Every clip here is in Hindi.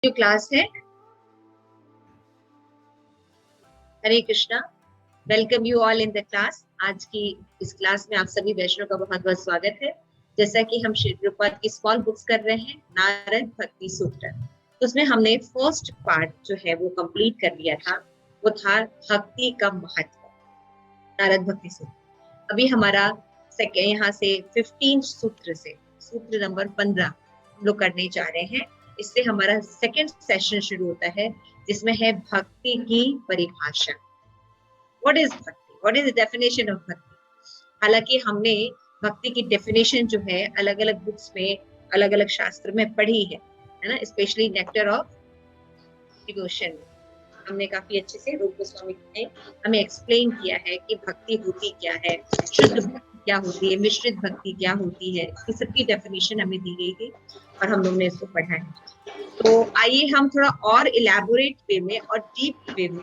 जो क्लास है। Hare Krishna, welcome you all in the class. आज की इस क्लास में आप सभी वैष्णव का बहुत बहुत स्वागत है। जैसा कि हम श्री प्रभुपाद की स्मॉल बुक्स कर रहे हैं, नारद भक्ति सूत्र, तो उसमें हमने फर्स्ट पार्ट जो है वो कंप्लीट कर लिया था। वो था भक्ति का महत्व, नारद भक्ति सूत्र। अभी हमारा सेकेंड यहाँ से 15 सूत्र से सूत्र नंबर 15 हम लोग करने जा रहे हैं। इससे हमारा सेकेंड सेशन शुरू होता है, जिसमें है भक्ति की परिभाषा। व्हाट इज भक्ति, what is the definition of भक्ति। हालांकि हमने भक्ति की डेफिनेशन जो है अलग अलग बुक्स में, अलग अलग शास्त्र में पढ़ी है ना। स्पेशली नेक्टर ऑफ डिवोशन हमने काफी अच्छे से रूप गोस्वामी ने हमें एक्सप्लेन किया है कि भक्ति होती क्या है, शुद्ध भक्ति क्या होती है, मिश्रित भक्ति क्या होती है। इस सबकी डेफिनेशन हमें दी गई थी और हम लोग ने इसको पढ़ा है। तो आइए हम थोड़ा और इलेबोरेट वे में और डीप वे में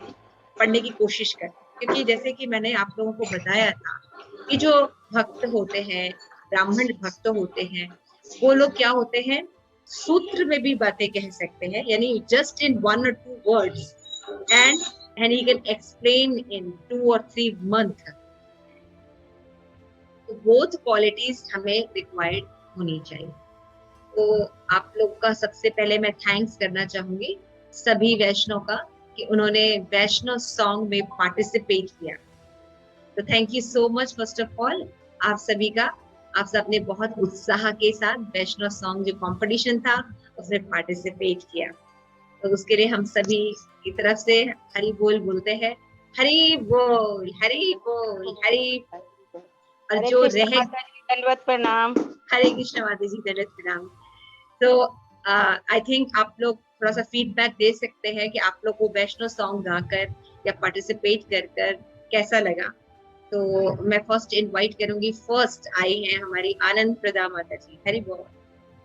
पढ़ने की कोशिश करें, क्योंकि जैसे कि मैंने आप लोगों को बताया था कि जो भक्त होते हैं, ब्राह्मण भक्त होते हैं, वो लोग क्या होते हैं, सूत्र में भी बातें कह सकते हैं, यानी just in 1 or 2 words and he can explain in 2 or 3 months. तो both qualities हमें required होनी चाहिए। तो आप लोग का सबसे पहले मैं थैंक्स करना चाहूंगी सभी वैष्णव का कि उन्होंने वैष्णव सॉन्ग में पार्टिसिपेट किया। तो thank you so much first of all आप सभी का। आप सबने बहुत उत्साह के साथ वैष्णव सॉन्ग जो कंपटीशन था उसमें पार्टिसिपेट किया। तो उसके लिए हम सभी की तरफ से हरि बोल बोलते हैं। हरि बोल, हरि बोल, हरि। और जो रहे, दंडवत प्रणाम। हरे कृष्ण माता जी, दंडवत प्रणाम। तो आई थिंक आप लोग थोड़ा सा फीडबैक दे सकते हैं कि आप लोग को वैष्णव सॉन्ग गाकर या पार्टिसिपेट कर कर कैसा लगा। तो मैं फर्स्ट इनवाइट करूंगी, फर्स्ट आई है हमारी आनंद प्रदा माता जी। हरि बोल।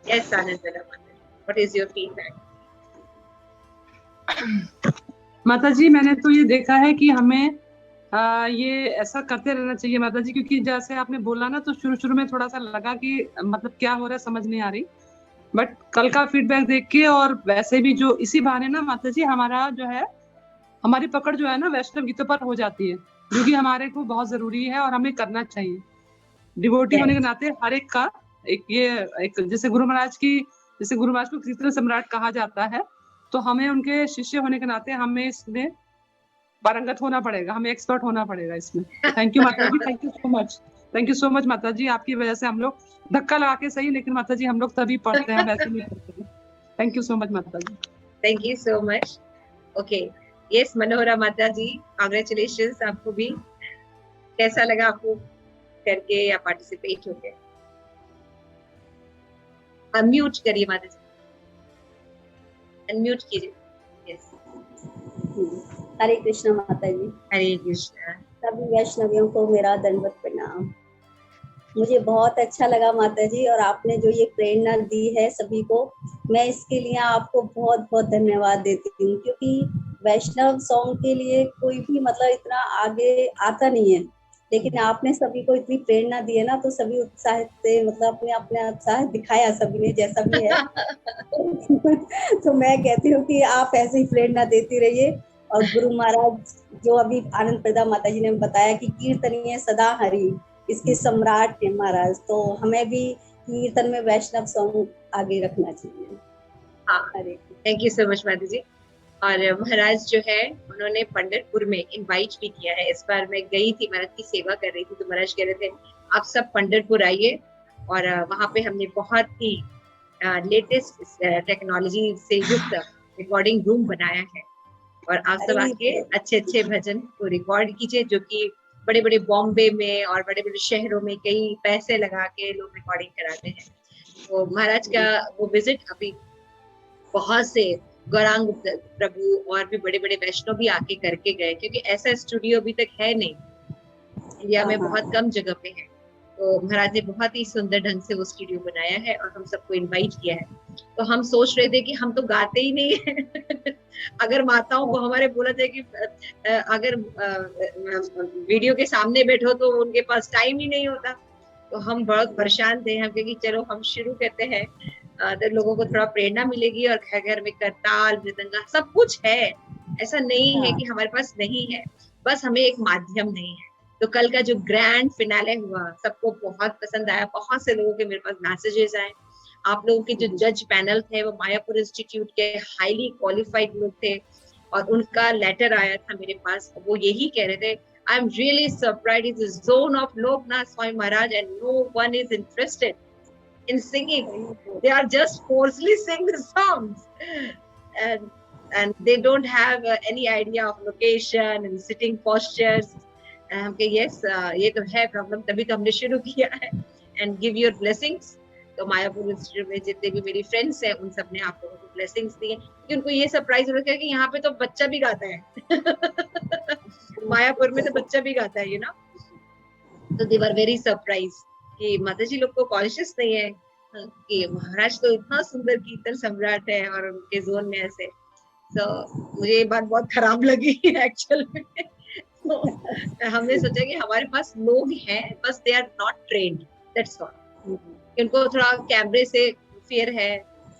यस आनंद प्रदा माता जी, व्हाट इज योर फीडबैक? माता जी, मैंने तो ये देखा है कि हमें ये ऐसा करते रहना चाहिए माता जी, क्योंकि जैसे आपने बोला ना, तो शुरू शुरू में थोड़ा सा लगा कि मतलब क्या हो रहा है समझ नहीं आ रही, बट कल का फीडबैक देख के और वैसे भी जो इसी बहाने ना माता जी हमारा जो है, हमारी पकड़ जो है ना वैष्णव गीतों पर हो जाती है, जो कि हमारे को बहुत जरूरी है और हमें करना चाहिए। डिवोटी होने के नाते हर एक का एक जैसे गुरु महाराज को कीर्तन सम्राट कहा जाता है, तो हमें उनके शिष्य होने के नाते हमें इसमें पारंगत होना पड़ेगा, हमें एक्सपर्ट होना पड़ेगा इसमें। थैंक यू माता जी, thank you so much, thank you so much माता जी। आपकी वजह से हम लोग धक्का लगा के सही, लेकिन माता जी हम लोग तभी पढ़ते हैं, वैसे नहीं पढ़ते। थैंक यू सो मच माता जी। Thank you so much. Okay, yes Manohara माता जी, कांग्रेचुलेशंस आपको भी। कैसा लगा आपको करके या पार्टिसिपेट होके? अनम्यूट करिए माता जी, अनम्यूट कीजिए। यस। हरे कृष्ण माता जी। हरे कृष्ण। सभी वैष्णवियों को मेरा दंडवत प्रणाम। मुझे बहुत अच्छा लगा माता जी, और आपने जो ये प्रेरणा दी है सभी को, मैं इसके लिए आपको बहुत बहुत धन्यवाद देती हूँ, क्योंकि वैष्णव सॉन्ग के लिए कोई भी मतलब इतना आगे आता नहीं है, लेकिन आपने सभी को इतनी प्रेरणा दी है ना, तो सभी उत्साह से मतलब अपने अपने उत्साह दिखाया सभी ने, जैसा भी है। तो मैं कहती हूँ कि आप ऐसे ही प्रेरणा देती रहिए। और गुरु महाराज जो अभी आनंद प्रदा माता जी ने बताया कि कीर्तनीय सदा हरि, इसके सम्राट है महाराज, तो हमें भी कीर्तन में वैष्णव सॉन्ग आगे रखना चाहिए। हाँ, थैंक यू सो मच माता जी। और महाराज जो है उन्होंने पंढरपुर में इनवाइट भी किया है। इस बार मैं गई थी, महाराज की सेवा कर रही थी, तो महाराज कह रहे थे आप सब पंढरपुर आइए, और वहां पे हमने बहुत ही लेटेस्ट टेक्नोलॉजी से युक्त रिकॉर्डिंग रूम बनाया है, और आप सब आके अच्छे अच्छे भजन को रिकॉर्ड कीजिए, जो कि बड़े बड़े बॉम्बे में और बड़े बड़े शहरों में कई पैसे लगा के लोग रिकॉर्डिंग कराते हैं। तो महाराज का वो विजिट अभी बहुत से गौरांग प्रभु और भी बड़े बड़े वैष्णव भी आके करके गए, क्योंकि ऐसा स्टूडियो अभी तक है नहीं इंडिया में, बहुत कम जगह पे है। तो महाराज ने बहुत ही सुंदर ढंग से वो स्टूडियो बनाया है और हम सबको इनवाइट किया है। तो हम सोच रहे थे कि हम तो गाते ही नहीं है। अगर माताओं को हमारे बोला जाए कि अगर वीडियो के सामने बैठो तो उनके पास टाइम ही नहीं होता, तो हम बहुत परेशान थे। हम कहे कि चलो हम शुरू करते हैं तो लोगों को थोड़ा प्रेरणा मिलेगी और घर घर में करताल मृदंगा सब कुछ है, ऐसा नहीं है कि हमारे पास नहीं है, बस हमें एक माध्यम नहीं है। तो कल का जो ग्रैंड फिनाले हुआ सबको बहुत पसंद आया, बहुत से लोगों के मेरे पास मैसेजेस आए। आप लोगों के जो जज पैनल थे वो मायापुर इंस्टीट्यूट के हाईली क्वालिफाइड लोग थे और उनका लेटर आया था मेरे पास, वो यही कह रहे थे, I am really surprised in the zone of Loknath Swami Maharaj and no one is interested in singing. They are just forcefully sing the songs, and they don't have any idea of location and sitting postures. Okay, yes, ये तो है प्रॉब्लम, तभी तो हमने शुरू किया है। And give your blessings. तो मायापुर इंस्टीट्यूट में जितने भी मेरी फ्रेंड्स हैं उन सब ने आप लोगों को ब्लेसिंग्स दिए, क्योंकि उनको ये सरप्राइज हो रहा है कि यहाँ पे तो बच्चा भी गाता है मायापुर में तो बच्चा भी गाता है, यू नो। तो दे वर वेरी सरप्राइज कि माताजी लोग को कॉन्शियस नहीं है कि महाराज तो इतना सुंदर कीर्तन सम्राट है और उनके जोन में ऐसे। तो मुझे ये बात बहुत खराब लगी एक्चुअल में। तो हमने सोचा कि हमारे पास लोग हैं, बस they are not trained, that's all. उनको थोड़ा कैमरे से फियर है,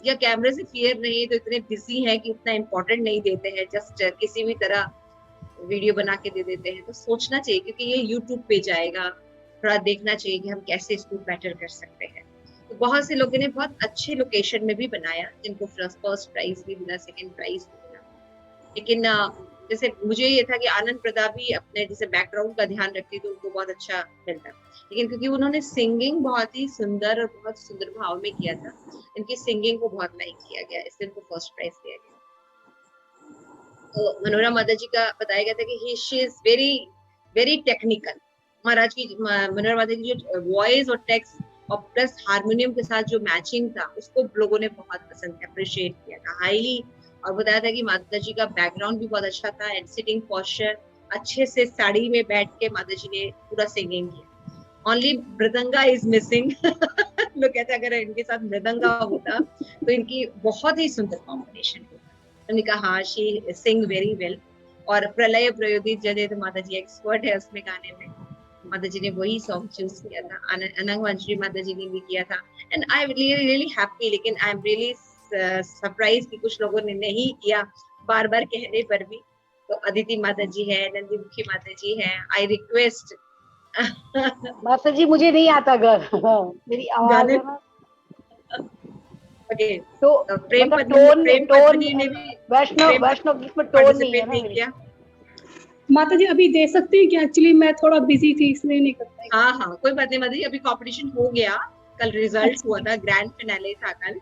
या कैमरे से फियर नहीं तो इतने बिजी हैं कि इतना इम्पोर्टेंट नहीं देते हैं, जस्ट किसी भी तरह वीडियो बना के दे देते हैं। तो सोचना चाहिए, क्योंकि ये यूट्यूब पे जाएगा, थोड़ा देखना चाहिए कि हम कैसे इसको बेटर कर सकते हैं। तो बहुत से लोगों ने बहुत अच्छे लोकेशन में भी बनाया, जिनको फर्स्ट प्राइज भी मिला, सेकंड प्राइज भी मिला। लेकिन जैसे मुझे ये था कि आनंद प्रताप भी अपने जैसे बैकग्राउंड का ध्यान रखती तो उनको बहुत अच्छा मिलता, लेकिन क्योंकि उन्होंने सिंगिंग बहुत ही सुंदर और बहुत सुंदर भाव में किया था, इनकी सिंगिंग को बहुत लाइक किया गया, इसलिए इनको फर्स्ट प्राइज दिया गया। तो मनोरमा माता जी का बताया गया था कि she is very very technical. महाराज की मनोरमा माता की जो वॉइस और टेक्स्ट और प्लस हारमोनियम के साथ जो मैचिंग था उसको लोगों ने बहुत पसंद अप्रिशिएट किया था हाईली, और बताया था कि माता जी का बैकग्राउंड भी बहुत अच्छा था एंड सिटिंग पोस्चर अच्छे से साड़ी में बैठ के माता जी ने पूरा सिंगिंग किया। ओनली मृदंगा इज मिसिंग लोग कहते अगर इनके साथ मृदंगा होता तो इनकी बहुत ही सुंदर कॉम्बिनेशन होता। उन्होंने कहा हाँ शी सिंग वेरी वेल। और प्रलय प्रयोदित जदे तो माता जी एक्सपर्ट है उसमें गाने में, माता जी ने वही सॉन्ग चूज किया था। अनंग वंशी माता जी ने भी किया था एंड आई रियली हैप्पी। लेकिन आई एम रियली सरप्राइज कि कुछ लोगों ने नहीं किया बार बार कहने पर भी। तो अदिति माता जी है, नंदी मुखी माता जी है, आई रिक्वेस्ट माता जी मुझे नहीं आता गर मेरी आवाज है ना। ओके, तो प्रेम पद्मिनी ने भी वैष्णव गीत में टोन नहीं है ना किया। माता जी अभी दे सकती हैं क्या? एक्चुअली मैं थोड़ा बिजी थी इसलिए नहीं कर पाई। हाँ कोई बात नहीं माता जी, अभी कॉम्पिटिशन हो गया, कल रिजल्ट हुआ था, ग्रैंड फिनाले था कल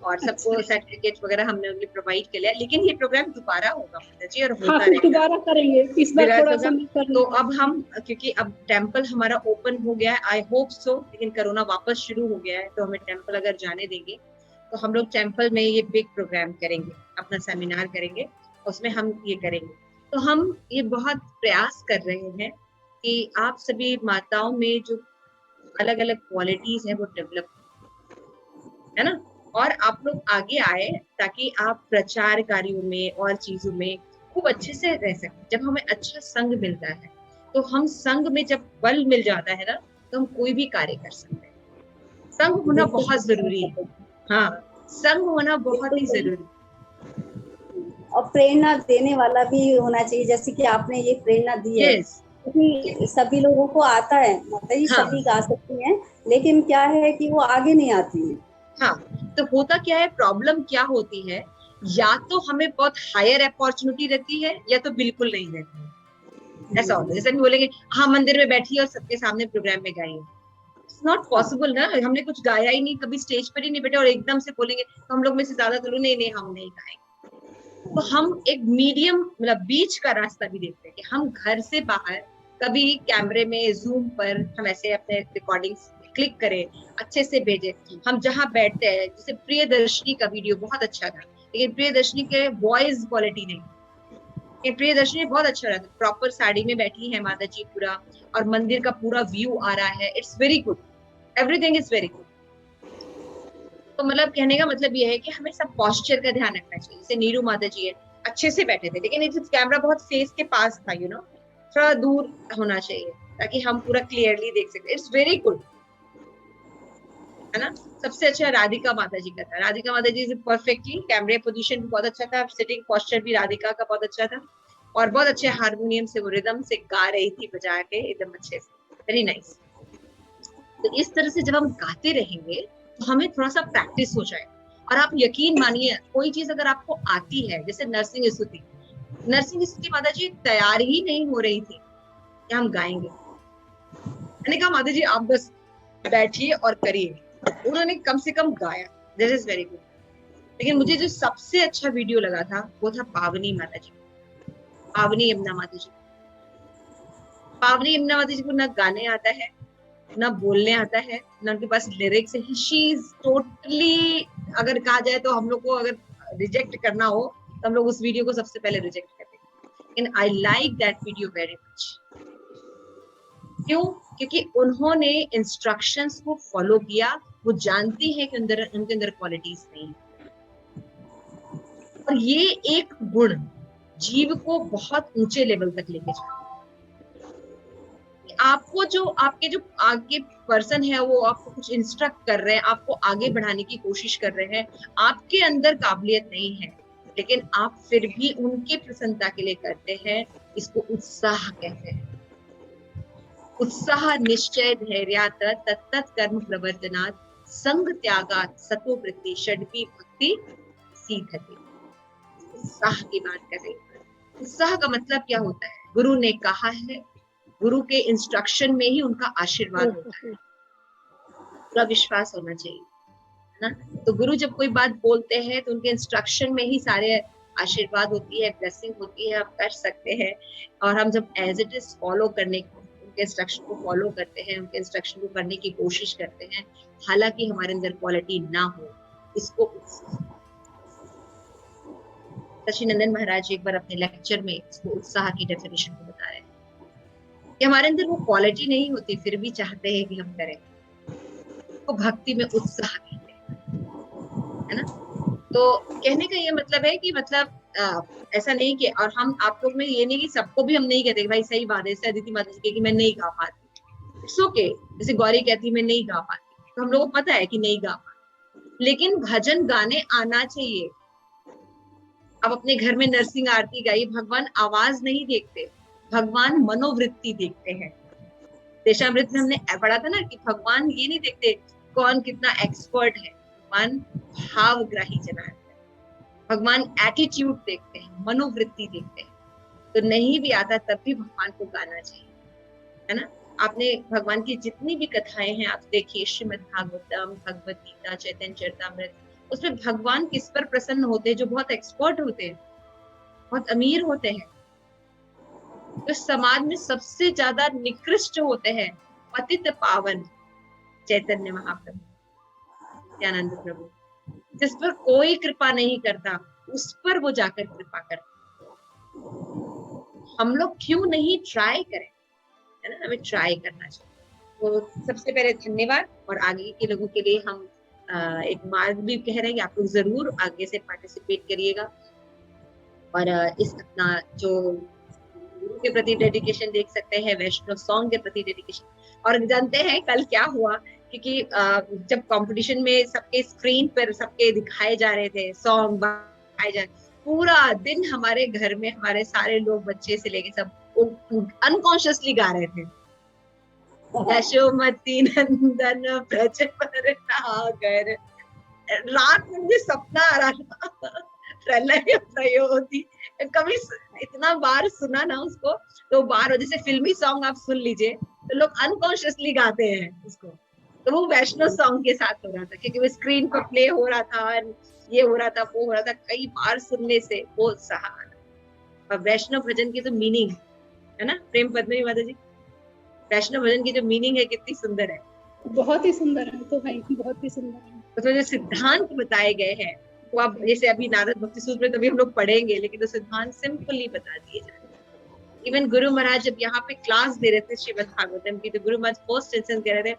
और सबको सर्टिफिकेट वगैरह हमने उन्हें प्रोवाइड कर लिया। लेकिन ये प्रोग्राम दोबारा होगा माता जी और होता रहेगा, दोबारा करेंगे इस बार थोड़ा सा तो अब हम क्योंकि अब टेम्पल हमारा ओपन हो गया है, आई होप सो, लेकिन कोरोना वापस शुरू हो गया है तो हमें टेम्पल अगर जाने देंगे तो हम लोग टेम्पल में ये बिग प्रोग्राम करेंगे, अपना सेमिनार करेंगे, उसमें हम ये करेंगे। तो हम ये बहुत प्रयास कर रहे हैं कि आप सभी माताओं में जो अलग अलग क्वालिटीज है वो डेवलप है ना, और आप लोग आगे आए ताकि आप प्रचार कार्यों में और चीजों में खूब अच्छे से रह सकें। जब हमें अच्छा संग मिलता है तो हम संग में जब बल मिल जाता है ना तो हम कोई भी कार्य कर सकते हैं। संग होना बहुत जरूरी है, हाँ संग होना बहुत ही जरूरी, और प्रेरणा देने वाला भी होना चाहिए, जैसे कि आपने ये प्रेरणा दी है। क्योंकि सभी लोगों को आता है माता जी, सभी गा सकती हैं, लेकिन क्या है कि वो आगे नहीं आती है। हाँ, तो होता क्या है, प्रॉब्लम क्या होती है, या तो हमें बहुत हायर अपॉर्चुनिटी रहती है या तो बिल्कुल नहीं रहती है। ऐसा होता है जैसे हम बोलेंगे हाँ मंदिर में बैठी है और सबके सामने प्रोग्राम में गाएंगे, इट्स नॉट पॉसिबल ना, हमने कुछ गाया ही नहीं, कभी स्टेज पर ही नहीं बैठे और एकदम से बोलेंगे तो हम लोग में से ज्यादा तो नहीं हम नहीं गाएंगे। तो हम एक मीडियम मतलब बीच का रास्ता भी देखते हैं कि हम घर से बाहर कभी कैमरे में जूम पर हम ऐसे अपने रिकॉर्डिंग्स क्लिक करें, अच्छे से भेजे। हम जहाँ बैठते हैं, जैसे प्रियदर्शनी का वीडियो बहुत अच्छा था, लेकिन प्रियदर्शनी के वॉइस क्वालिटी नहीं, प्रियदर्शनी बहुत अच्छा रहा था, प्रॉपर साड़ी में बैठी है माता जी पूरा, और मंदिर का पूरा व्यू आ रहा है, it's very good, everything is very good. तो मतलब कहने का मतलब ये है कि हमें सब पॉस्चर का ध्यान रखना चाहिए। जैसे नीरू माता जी है, अच्छे से बैठे थे, लेकिन इस कैमरा बहुत फेस के पास था, यू नो, थोड़ा दूर होना चाहिए ताकि हम पूरा क्लियरली देख सके। इट्स वेरी गुड, है ना। सबसे अच्छा राधिका माता जी का था। राधिका माता जी परफेक्टली, कैमरे पोजीशन भी बहुत अच्छा था, सिटिंग पोस्चर भी राधिका का बहुत अच्छा था, और बहुत अच्छे हारमोनियम से वो रिदम से गा रही थी, बजा के एकदम अच्छे से, वेरी नाइस। तो इस तरह से जब हम गाते रहेंगे तो हमें थोड़ा सा प्रैक्टिस हो जाए। और आप यकीन मानिए, कोई चीज अगर आपको आती है, जैसे नरसिंह स्तुति, नरसिंह स्तुति माता जी तैयार ही नहीं हो रही थी कि हम गाएंगे। मैंने कहा माता जी आप बस बैठिए और करिए, उन्होंने कम से कम गाया, दिस इज वेरी गुड। लेकिन मुझे जो सबसे अच्छा वीडियो लगा था वो था पावनी माता जी, पावनी यमुना माता जी। पावनी यमुना माता जी को ना गाने आता है, ना बोलने आता है, ना उनके पास लिरिक्स है। शी इज टोटली, अगर कहा जाए तो हम लोग को अगर रिजेक्ट करना हो तो हम लोग उस वीडियो को सबसे पहले रिजेक्ट करते हैं। लेकिन I like that video very much. क्यों? क्योंकि उन्होंने इंस्ट्रक्शंस को फॉलो किया। वो जानती है कि उनके अंदर क्वालिटीज नहीं है, और ये एक गुण जीव को बहुत ऊंचे लेवल तक लेके जाए। आपको जो आपके जो आगे पर्सन है वो आपको कुछ इंस्ट्रक्ट कर रहे हैं, आपको आगे बढ़ाने की कोशिश कर रहे हैं, आपके अंदर काबिलियत नहीं है, लेकिन आप फिर भी उनके प्रसन्नता के लिए करते हैं। इसको उत्साह कहते हैं। उत्साह निश्चय धैर्यात तत्तत् कर्म प्रवर्तनात् संग त्यागात् सतो वृत्ति षड्वी भक्ति सीधते। उत्साह की बात कर रही हूं। उत्साह का मतलब क्या होता है? गुरु ने कहा है, गुरु के इंस्ट्रक्शन में ही उनका आशीर्वाद होता है, पूरा विश्वास होना चाहिए, है ना। तो गुरु जब कोई बात बोलते हैं तो उनके इंस्ट्रक्शन में ही सारे आशीर्वाद होती है, ब्लेसिंग होती है, आप कर सकते हैं। और हम जब एज इट इज फॉलो करने को, उनके इंस्ट्रक्शन को फॉलो करते हैं, उनके इंस्ट्रक्शन को करने की कोशिश करते हैं, हालांकि हमारे अंदर क्वालिटी ना हो, इसको सचिनंदन महाराज एक बार अपने लेक्चर में इसको उत्साह की डेफिनेशन को बता रहे हैं कि हमारे अंदर वो क्वालिटी नहीं होती, फिर भी चाहते हैं कि हम करें। तो भक्ति में उत्साह कहते हैं, है ना। तो कहने का ये मतलब है कि मतलब ऐसा नहीं कि, और हम आप लोग में ये नहीं कि सबको भी हम नहीं कहते भाई सही बात है, जैसे अदिति माता जी कि मैं नहीं गा पाती, इट्स ओके। जैसे गौरी कहती मैं नहीं गा पाती, तो हम लोगों को पता है कि नहीं गा पाती, लेकिन भजन गाने आना चाहिए। अब अपने घर में नरसिंह आरती गाई, भगवान आवाज नहीं देखते, भगवान मनोवृत्ति देखते हैं। देशामृत में हमने पढ़ा था ना कि भगवान ये नहीं देखते कौन कितना एक्सपर्ट है, भगवान भावग्राही जना है, भगवान एटीट्यूड देखते हैं, मनोवृत्ति देखते हैं। तो नहीं भी आता तब भी भगवान को गाना चाहिए, है ना। आपने भगवान की जितनी भी कथाएं हैं आप देखिए, श्रीमद् भागवतम, भगवत गीता, चैतन्य चरितामृत, उसमें भगवान किस पर प्रसन्न होते हैं? जो बहुत एक्सपर्ट होते हैं, बहुत अमीर होते हैं, तो समाज में सबसे ज्यादा निकृष्ट होते हैं, पतित पावन चैतन्य महाप्रभु, नित्यानंद प्रभु, जिस पर कोई कृपा नहीं करता उस पर वो जाकर कृपा करता। हम लोग क्यों नहीं ट्राई करें, है ना, हमें ट्राई करना चाहिए। तो सबसे पहले धन्यवाद, और आगे के लोगों के लिए हम एक मार्ग भी कह रहे हैं कि आप लोग जरूर आगे से पार्टिसिपेट करिएगा, और इस अपना जो गुरु के प्रति डेडिकेशन देख सकते हैं, वैष्णव सॉन्ग के प्रति डेडिकेशन। और जानते हैं कल क्या हुआ, क्योंकि जब कंपटीशन में सबके स्क्रीन पर सबके दिखाए जा रहे थे सॉन्ग, दिखाए जा, पूरा दिन हमारे घर में हमारे सारे लोग, बच्चे से लेके सब अनकॉन्शियसली गा रहे थे, यशोमती नंदन ब्रज पर नागर। रात में मुझे सपना आ रहा था प्रलय प्रयोधि, कभी इतना बार सुना ना उसको, तो बार, जैसे फिल्मी सॉन्ग आप सुन लीजिए तो लोग अनकॉन्शियसली गाते हैं उसको, तो वो वैष्णव सॉन्ग के साथ हो रहा था, क्योंकि वो स्क्रीन पर प्ले हो रहा था, ये हो रहा था, वो हो रहा था, कई बार सुनने से वो सहारा। और वैष्णव भजन की तो मीनिंग है ना, प्रेम पद्मिनी माता जी, वैष्णव भजन की जो मीनिंग है कितनी सुंदर है, बहुत ही सुंदर है, तो भाई बहुत ही सुंदर है। उसमें जो सिद्धांत बताए गए हैं वो आप, जैसे अभी नारद भक्ति सूत्र में तभी हम लोग पढ़ेंगे, लेकिन तो सिद्धांत सिंपली बता दिए जाते। इवन गुरु महाराज जब यहाँ पे क्लास दे रहे थे श्रीमद् भागवतम की, तो गुरु महाराज फर्स्ट इंस्टेंस कह रहे थे,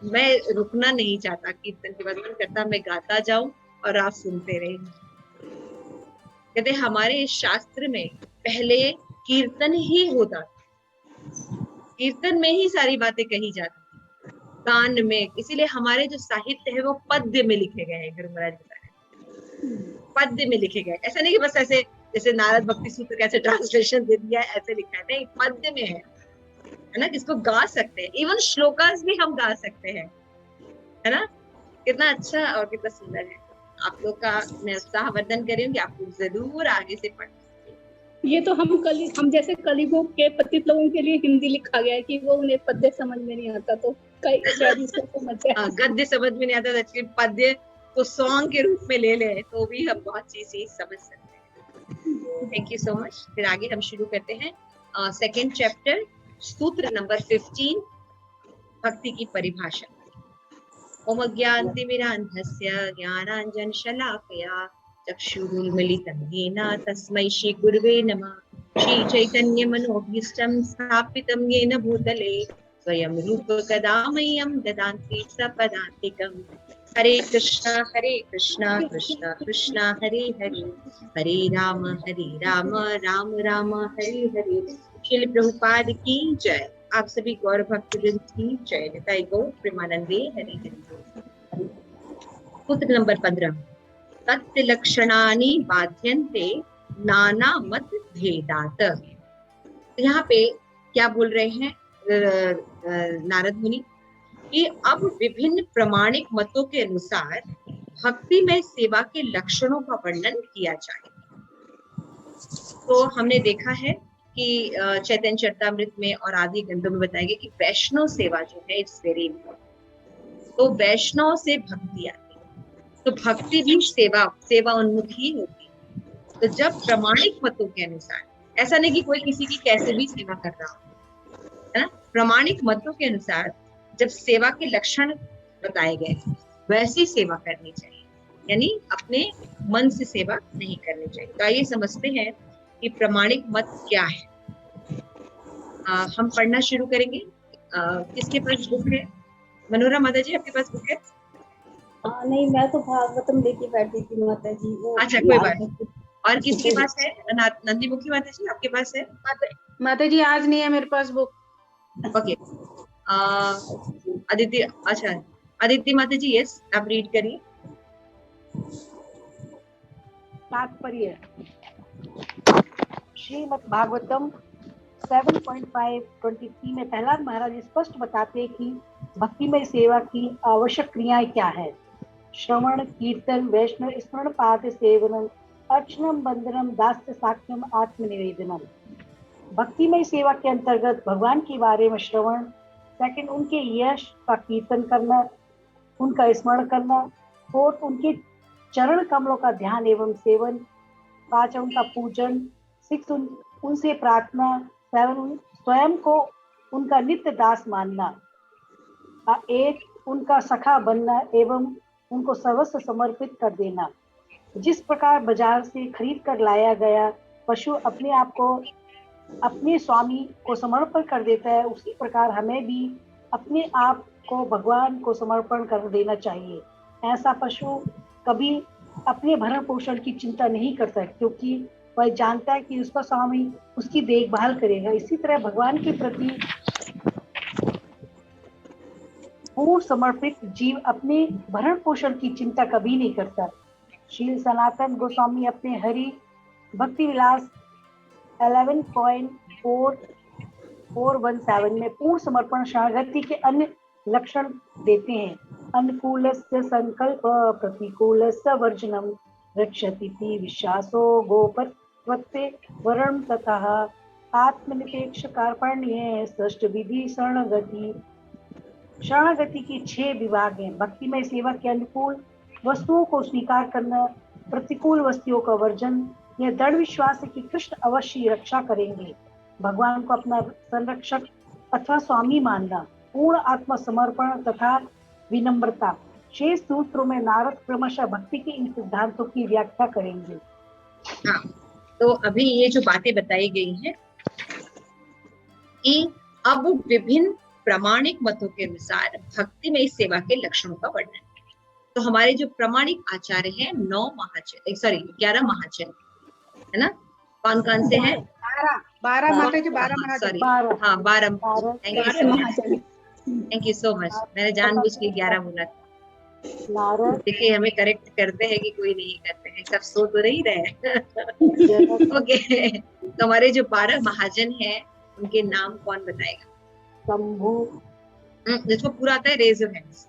मैं रुकना नहीं चाहता, कीर्तन के बाद मन करता मैं गाता जाऊं और आप सुनते रहे। कहते हमारे शास्त्र में पहले कीर्तन ही होता, कीर्तन में ही सारी बातें कही जाती, गान में, इसीलिए हमारे जो साहित्य है वो पद्य में लिखे गए हैं। गुरु महाराज बता रहे हैं पद्य में लिखे गए, ऐसा नहीं कि बस ऐसे जैसे नारद भक्ति सूत्र कैसे ट्रांसलेशन दे दिया है ऐसे लिखा है, नहीं, पद्य में है ना, जिसको गा सकते हैं। इवन श्लोकास भी हम गा सकते हैं, है ना। कितना अच्छा और कितना सुंदर है। आप लोग का मैं उत्साह वर्धन करूंगी, आप लोग जरूर आगे से पढ़। ये तो हम जैसे कलियुग के पतित लोगों के लिए हिंदी लिखा गया है कि वो उन्हें पद्य समझ में नहीं आता, तो कई समझ जाए। गद्य समझ में नहीं आता, तो पद्य तो सॉन्ग के रूप में ले ले तो भी हम बहुत चीजें समझ सकते हैं। Thank you so much. फिर आगे हम शुरू करते हैं सेकंड चैप्टर, सूत्र नंबर 15, भक्ति की परिभाषा। ओम ज्ञानतिमिरान्धस्य ज्ञानाञ्जनशलाकया चक्षुरुन्मीलितं येन तस्मै श्रीगुरुवे नमः। श्रीचैतन्यमनोभीष्टं स्थापितं येन भूतले स्वयं रूप कदा मह्यं ददाति सपदान्तिकम्। हरे कृष्णा कृष्णा कृष्णा हरे हरे, हरे राम राम राम हरे हरे। श्रील प्रभुपाद की जय। आप सभी गौर भक्तजन की जय। निताई गौर प्रेमानंदे हरे हरे। सूत्र नंबर 15, तत् लक्षणानि बाध्यन्ते नाना मत भेदात। यहाँ पे क्या बोल रहे हैं नारद मुनि कि अब विभिन्न प्रमाणिक मतों के अनुसार भक्ति में सेवा के लक्षणों का वर्णन किया जाए। तो हमने देखा है कि चैतन्य चरितामृत में और आदि ग्रंथों में बताया गया कि वैष्णव सेवा जो है इट्स वेरी इम्पोर्टेंट। तो वैष्णव से भक्ति आती है, तो भक्ति भी सेवा उन्मुख ही होती है। तो जब प्रमाणिक मतों के अनुसार, ऐसा नहीं कि कोई किसी की कैसे भी सेवा कर रहा हो, है ना, प्रमाणिक मतों के अनुसार जब सेवा के लक्षण बताए गए वैसी सेवा करनी चाहिए, यानी अपने मन से सेवा नहीं करनी चाहिए। तो आइए समझते हैं कि प्रमाणिक मत क्या है। हम पढ़ना शुरू करेंगे। किसके पास बुक है? मनोरमा माता जी, आपके पास बुक है? नहीं, मैं तो भागवतम लेके बैठी थी माता जी। अच्छा, कोई बात नहीं। और किसके पास है? नंदी मुखी माता जी, आपके पास है? माता जी आज नहीं है मेरे पास बुक। ओके। अदिति, अच्छा अदिति माता जी, यस, आप रीड करिए। तात्पर्य श्रीमद् भागवतम 7.5:23 में प्रहलाद महाराज स्पष्ट बताते हैं कि भक्तिमय सेवा की आवश्यक क्रियाएं क्या है। श्रवण, कीर्तन, वैष्णव स्मरण, पाद सेवनम, अर्चनम, बंदनम, दास्य, साक्ष्यम, आत्मनिवेदनम। भक्तिमय सेवा के अंतर्गत भगवान के बारे में श्रवण, सेकंड उनके यश का कीर्तन करना, उनका स्मरण करना, फोर्थ उनके चरण कमलों का ध्यान एवं सेवन, 5 उनका पूजन, 6 उनसे प्रार्थना, 7 स्वयं को उनका नित्य दास मानना, 8 उनका सखा बनना एवं उनको सर्वस्व समर्पित कर देना। जिस प्रकार बाजार से खरीद कर लाया गया पशु अपने आप को अपने स्वामी को समर्पण कर देता है, उसी प्रकार हमें भी अपने आप को भगवान को समर्पण कर देना चाहिए। ऐसा पशु कभी अपने भरण पोषण की चिंता नहीं करता क्योंकि वह जानता है कि उसका स्वामी उसकी देखभाल करेगा। इसी तरह भगवान के प्रति पूर्ण समर्पित जीव अपने भरण पोषण की चिंता कभी नहीं करता। श्री सनातन गोस्वामी अपने हरि भक्ति विलास 11.4417 में पूर्ण समर्पण शरणागति के अन्य लक्षण देते हैं। अनुकूलस्य संकल्प, प्रतिकूलस्य वर्जनम, रक्षति विश्वासो गोपत्वत्ते वरण तथा आत्मनिपेक्ष कार्पण्य षष्ठ विधि शरणागति। शरणागति के 6 विभाग हैं। भक्तिमय सेवा के अनुकूल वस्तुओं को स्वीकार करना, प्रतिकूल वस्तुओं का वर्जन, यह दृढ़ विश्वास है कि कृष्ण अवश्य रक्षा करेंगे, भगवान को अपना संरक्षक अथवा स्वामी मानना, पूर्ण आत्मसमर्पण तथा विनम्रता। 6 सूत्रों में नारद क्रमशः भक्ति के इन सिद्धांतों की व्याख्या करेंगे। हाँ, तो अभी ये जो बातें बताई गई हैं कि अब विभिन्न प्रमाणिक मतों के अनुसार भक्ति में इस सेवा के लक्षणों का वर्णन। तो हमारे जो प्रमाणिक आचार्य हैं 11 महाचार्य है ना, कौन कौन से हैं? 12 माता जी, 12 सॉरी, महाचार्य। हाँ 12 महाचार्य। Thank you so much. मैंने जानबूझ के 11 बोला था। नारद, देखिए हमें करेक्ट करते हैं कि कोई नहीं करते हैं, सब सो तो नहीं रहे। जनक, ओके, तो हमारे जो 12 महाजन हैं उनके नाम कौन बताएगा? शंभु, जिसको पूरा आता है रेज योर हैंड्स।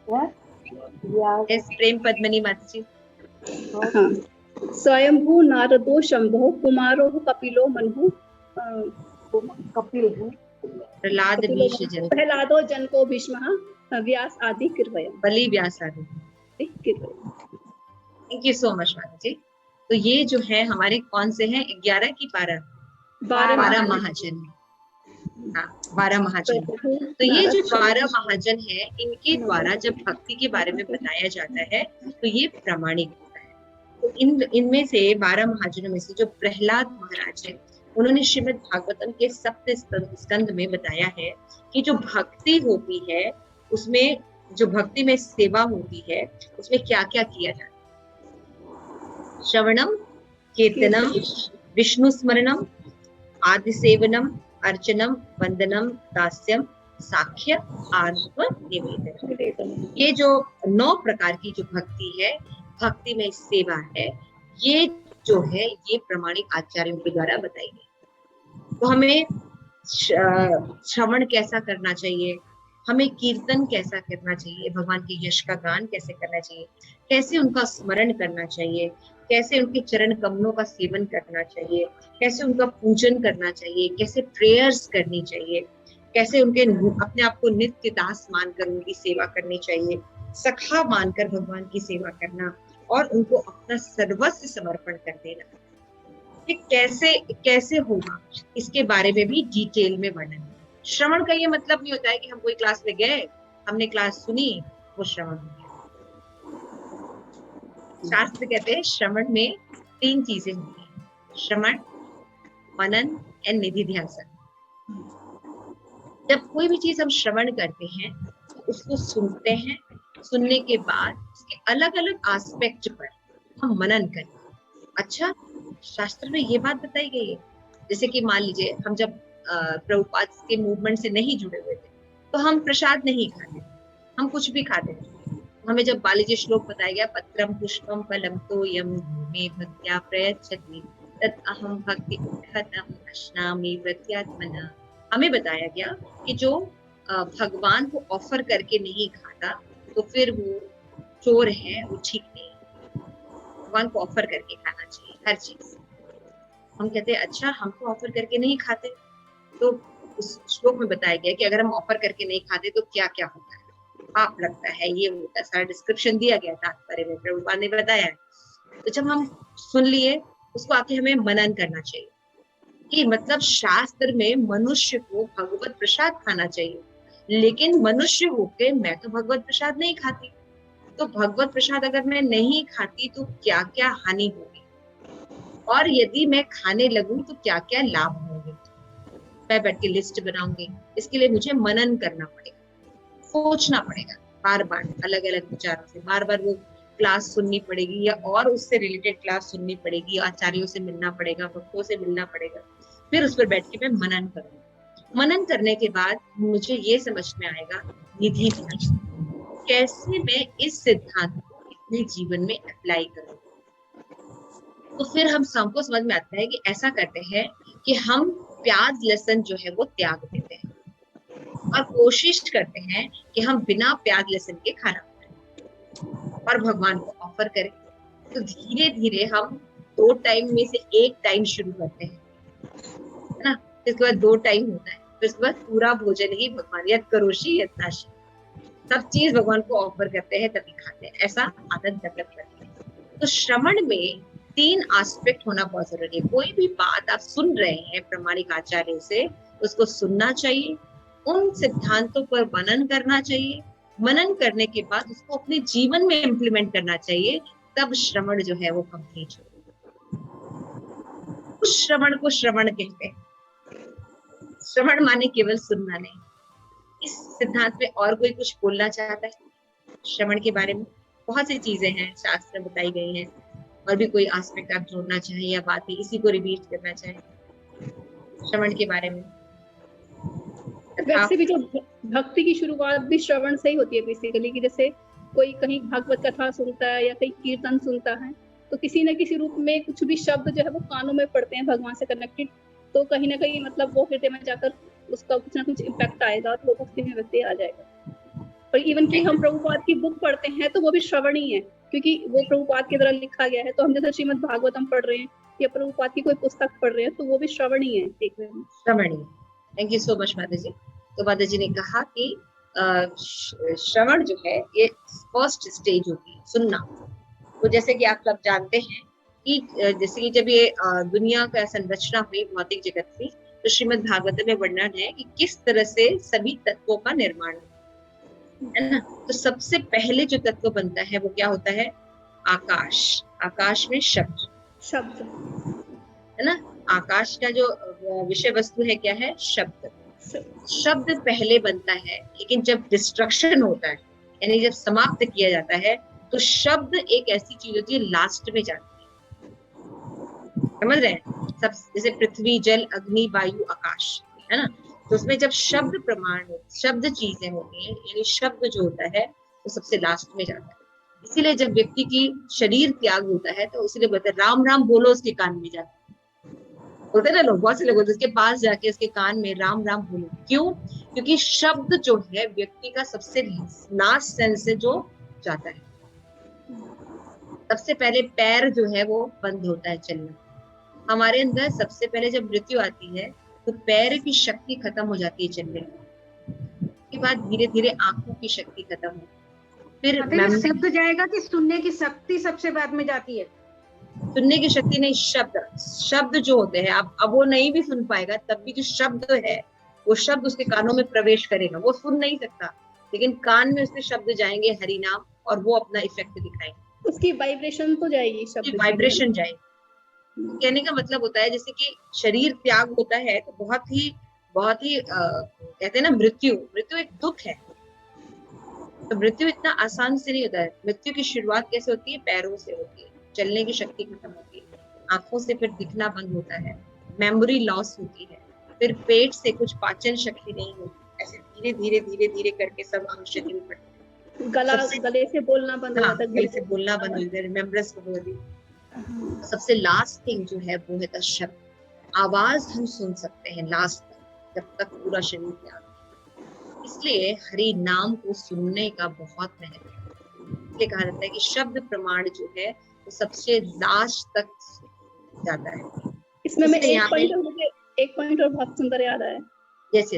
है, व्यास, यस, प्रेम पद्मनी माता जी। हाँ, स्वयंभू नारदो शंभो कुमारो कपिलो मनहु कपिल है, प्रहलाद बीश जन, प्रहलादो जनको भीष्मः व्यास आदि कृपया बलि व्यास आदि। थैंक यू सो मच माता जी। तो ये जो है हमारे कौन से हैं? 11 की 12? 12 महाजन। हाँ, 12 महाजन। तो ये जो 12 महाजन है, इनके द्वारा जब भक्ति के बारे में बताया जाता है तो ये प्रामाणिक होता है। तो इनमें से 12 महाजनों में से जो प्रहलाद महाराज है, उन्होंने श्रीमद् भागवतम के सप्त स्कंद में बताया है कि जो भक्ति होती है उसमें, जो भक्ति में सेवा होती है उसमें क्या क्या किया जाता है। श्रवणम, कीर्तनम, विष्णु स्मरणम, आदि सेवनम, अर्चनम, वंदनम, दास्यम, साख्य, आत्म निवेदन। ये जो 9 प्रकार की जो भक्ति है, भक्ति में सेवा है, ये जो है ये प्रामाणिक आचार्यों के द्वारा बताई गई। तो हमें श्रवण कैसा करना चाहिए, हमें कीर्तन कैसा करना चाहिए, भगवान के यश का गान कैसे करना चाहिए, कैसे उनका स्मरण करना चाहिए, कैसे उनके चरण कमलों का सेवन करना चाहिए, कैसे उनका पूजन करना चाहिए, कैसे प्रेयर्स करनी चाहिए, कैसे उनके अपने आप को नित्य दास मानकर उनकी सेवा करनी चाहिए, सखा मानकर भगवान की सेवा करना और उनको अपना सर्वस्व समर्पण कर देना। ये कैसे कैसे होगा, इसके बारे में भी डिटेल में वर्णन। श्रवण का ये मतलब नहीं होता है कि हम कोई क्लास में गए, हमने क्लास सुनी, वो श्रवण हो गया। शास्त्र कहते हैं श्रवण में 3 चीजें होती हैं, श्रवण, मनन एंड निधिध्यासन। जब कोई भी चीज हम श्रवण करते हैं तो उसको सुनते हैं, सुनने के बाद उसके अलग अलग एस्पेक्ट पर हम मनन करें। अच्छा, शास्त्र में ये बात बताई गई है, जैसे कि मान लीजिए हम जब प्रभुपाद के मूवमेंट से नहीं जुड़े हुए थे तो हम प्रसाद नहीं खाते, हम कुछ भी खाते थे। हमें जब बालीजी श्लोक बताया गया, पत्रम पुष्पम फलम तोयम मे भक्त्या प्रयच्छति तत् अहम भक्ति उद्धतम अश्नामि प्रत्यात्मना। हमें बताया गया कि जो भगवान को ऑफर करके नहीं खाता तो फिर वो चोर है, वो ठीक नहीं। भगवान को ऑफर करके खाना चाहिए हर चीज। हम कहते हैं अच्छा हम तो ऑफर करके नहीं खाते, तो उस श्लोक में बताया गया कि अगर हम ऑफर करके नहीं खाते तो क्या क्या होता है, पाप लगता है, ये होता है, सारा डिस्क्रिप्शन दिया गया तात्पर्य में, प्रभुपाद ने बताया है। तो जब हम सुन लिए उसको आके हमें मनन करना चाहिए कि मतलब शास्त्र में मनुष्य को भगवत प्रसाद खाना चाहिए, लेकिन मनुष्य होके मैं तो भगवत प्रसाद नहीं खाती, तो भगवत प्रसाद अगर मैं नहीं खाती तो क्या क्या हानि होगी, और यदि मैं खाने लगूं तो क्या क्या लाभ होंगे। मैं बैठ के लिस्ट बनाऊंगी, इसके लिए मुझे मनन करना पड़ेगा, सोचना पड़ेगा, बार बार अलग अलग विचारों से बार बार वो क्लास सुननी पड़ेगी या और उससे रिलेटेड क्लास सुननी पड़ेगी, आचार्यों से मिलना पड़ेगा, भक्तों से मिलना पड़ेगा, फिर उस पर बैठ के मैं मनन करूंगी। मनन करने के बाद मुझे ये समझ में आएगा निधि कैसे मैं इस सिद्धांत को अपने जीवन में अप्लाई करूं। तो फिर हम सबको समझ में आता है कि ऐसा करते हैं कि हम प्याज लहसुन जो है वो त्याग देते हैं और कोशिश करते हैं कि हम बिना प्याज लहसुन के खाना खाएं और भगवान को ऑफर करें। तो धीरे धीरे हम 2 टाइम में से 1 टाइम शुरू करते हैं, है ना, इसके बाद 2 टाइम होता है, फिर उसके बाद पूरा भोजन ही भगवान, यद करोषि यद नाशी, सब चीज भगवान को ऑफर करते हैं तभी खाते हैं, ऐसा आदत डेवलप करते हैं। तो श्रवण में 3 एस्पेक्ट होना बहुत जरूरी है। कोई भी बात आप सुन रहे हैं प्रामाणिक आचार्य से, उसको सुनना चाहिए, उन सिद्धांतों पर मनन करना चाहिए, मनन करने के बाद उसको अपने जीवन में इम्प्लीमेंट करना चाहिए, तब श्रवण जो है वो कंप्लीट हो। उस श्रवण को श्रवण कहते हैं। श्रवण माने केवल सुनना नहीं। इस सिद्धांत में और कोई कुछ बोलना चाहता है श्रवण के बारे में? बहुत सी चीजें हैं शास्त्र में बताई गई हैं, और भी कोई एस्पेक्ट आप जोड़ना चाहें या बातें इसी को रिपीट करना चाहें श्रवण के बारे में? वैसे भी जो भक्ति की शुरुआत भी श्रवण से ही होती है बेसिकली, कि जैसे कोई कहीं भागवत कथा सुनता है या कहीं कीर्तन सुनता है, तो किसी न किसी रूप में कुछ भी शब्द जो है वो कानों में पड़ते हैं भगवान से कनेक्टेड, तो कहीं ना कहीं मतलब वो हृदय में जाकर उसका कुछ ना कुछ इम्पैक्ट आएगा और वो भक्ति में व्यक्ति आ जाएगा। और इवन कि हम प्रभुपाद की बुक पढ़ते हैं तो वो भी श्रवण ही है, क्योंकि वो प्रभुपाद के द्वारा लिखा गया है। तो हम जैसे श्रीमद् भागवतम पढ़ रहे हैं या प्रभुपाद की कोई पुस्तक पढ़ रहे हैं तो वो भी श्रवण ही है, देख रहे हैं श्रवण ही। थैंक यू सो मच माता जी। तो माता जी ने कहा कि श्रवण जो है ये फर्स्ट स्टेज होती है, सुनना। तो जैसे कि आप सब जानते हैं कि जैसे कि जब ये दुनिया का संरचना हुई भौतिक जगत की, तो श्रीमद् भागवत में वर्णन है कि किस तरह से सभी तत्वों का निर्माण है ना। तो सबसे पहले जो तत्व बनता है वो क्या होता है? आकाश। आकाश में शब्द है ना। आकाश का जो विषय वस्तु है क्या है? शब्द। शब्द पहले बनता है, लेकिन जब डिस्ट्रक्शन होता है यानी जब समाप्त किया जाता है तो शब्द एक ऐसी चीज होती है लास्ट में जाती है। समझ रहे हैं? सब जैसे पृथ्वी, जल, अग्नि, वायु, आकाश है ना। तो उसमें जब शब्द प्रमाण, शब्द चीजें होती हैं, यानी शब्द जो होता है वो सबसे लास्ट में जाता है। इसीलिए जब व्यक्ति की शरीर त्याग होता है तो इसीलिए बोलते हैं राम राम बोलो उसके कान में जाकर। बोलते ना लोग, बहुत से लोग बोलते उसके पास जाके उसके कान में राम राम बोलो। क्यों? क्योंकि शब्द जो है व्यक्ति का सबसे लास्ट सेंस से जो जाता है। सबसे पहले पैर जो है वो बंद होता है चलना। हमारे अंदर सबसे पहले जब मृत्यु आती है तो पैर की शक्ति खत्म हो जाती है चलने की। उसके बाद धीरे धीरे आंखों की शक्ति खत्म हो, फिर शब्द जाएगा कि सुनने की शक्ति सबसे बाद में जाती है? सुनने की शक्ति नहीं, शब्द जो होते हैं, अब वो नहीं भी सुन पाएगा तब भी जो शब्द है वो शब्द उसके कानों में प्रवेश करेगा। वो सुन नहीं सकता लेकिन कान में उसके शब्द जाएंगे हरि नाम, और वो अपना इफेक्ट दिखाएंगे। उसकी वाइब्रेशन तो जाएगी, शब्द वाइब्रेशन जाएगी। कहने का मतलब होता है जैसे कि शरीर त्याग होता है तो बहुत ही कहते हैं ना मृत्यु एक दुख है। तो मृत्यु इतना आसान से नहीं होता है। मृत्यु की शुरुआत कैसे होती है? पैरों से होती है, चलने की शक्ति खत्म होती है, आंखों से फिर दिखना बंद होता है, मेमोरी लॉस होती है, फिर पेट से कुछ पाचन शक्ति नहीं होती। ऐसे धीरे धीरे धीरे धीरे करके सब अंग शिथिल पड़ते हैं। गले से बोलना बंद हो जाता है, गले से बोलना बंद हो जाता है, रिमेम्बरेंस को बोल दी। सबसे लास्ट थिंग जो है वो है शब्द। आवाज हम सुन सकते हैं लास्ट तक, जब तक पूरा शरीर त्याग। इसलिए हरि नाम को सुनने का बहुत महत्व है। इसलिए कहा जाता है कि शब्द प्रमाण जो है वो सबसे लास्ट तक जाता है। इसमें मैं एक पॉइंट और बहुत सुंदर याद आया। यस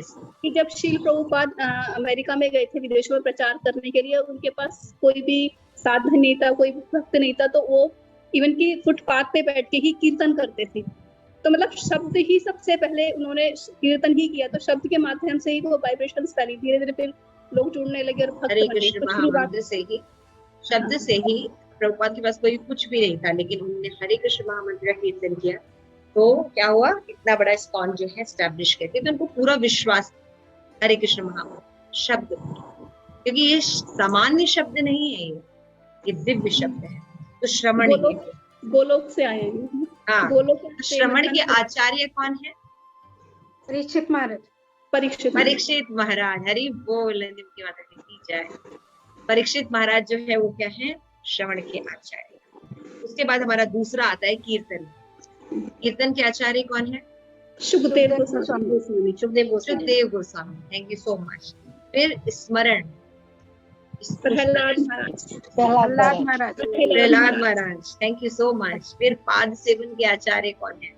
कि जब शील प्रभुपाद अमेरिका में गए थे विदेशों में प्रचार करने के लिए, उनके पास कोई भी साधन नहीं था, कोई भक्त नहीं था, तो वो इवन की फुटपाथ पे बैठ के ही कीर्तन करते थे। तो मतलब शब्द ही सबसे पहले उन्होंने कीर्तन ही किया, तो शब्द के माध्यम से ही वो वाइब्रेशन फैली, धीरे धीरे फिर लोग जुड़ने लगे और भक्त बने। तो महामंत्र से ही, शब्द से ही, प्रभुपाद के पास कोई कुछ भी नहीं था लेकिन उन्होंने हरे कृष्ण महामंत्र का कीर्तन किया तो क्या हुआ? इतना बड़ा इस्कॉन जो है एस्टैब्लिश करके, तो उनको पूरा विश्वास हरे कृष्ण महामंत्र शब्द, क्योंकि ये सामान्य शब्द नहीं है, ये दिव्य शब्द है। तो श्रवण गोलोक से आए हैं। हाँ, श्रवण के आचार्य कौन है? परीक्षित महाराज। परीक्षित महाराज। हरि बोल की माता की जय। परीक्षित महाराज जो है वो क्या है? श्रवण के आचार्य। उसके बाद हमारा दूसरा आता है कीर्तन। कीर्तन के आचार्य कौन है? Sukhdev Goswami. Thank you so much. फिर स्मरण, प्रहलाद महाराज। Thank you so much. फिर पाद सेवन के आचार्य कौन है?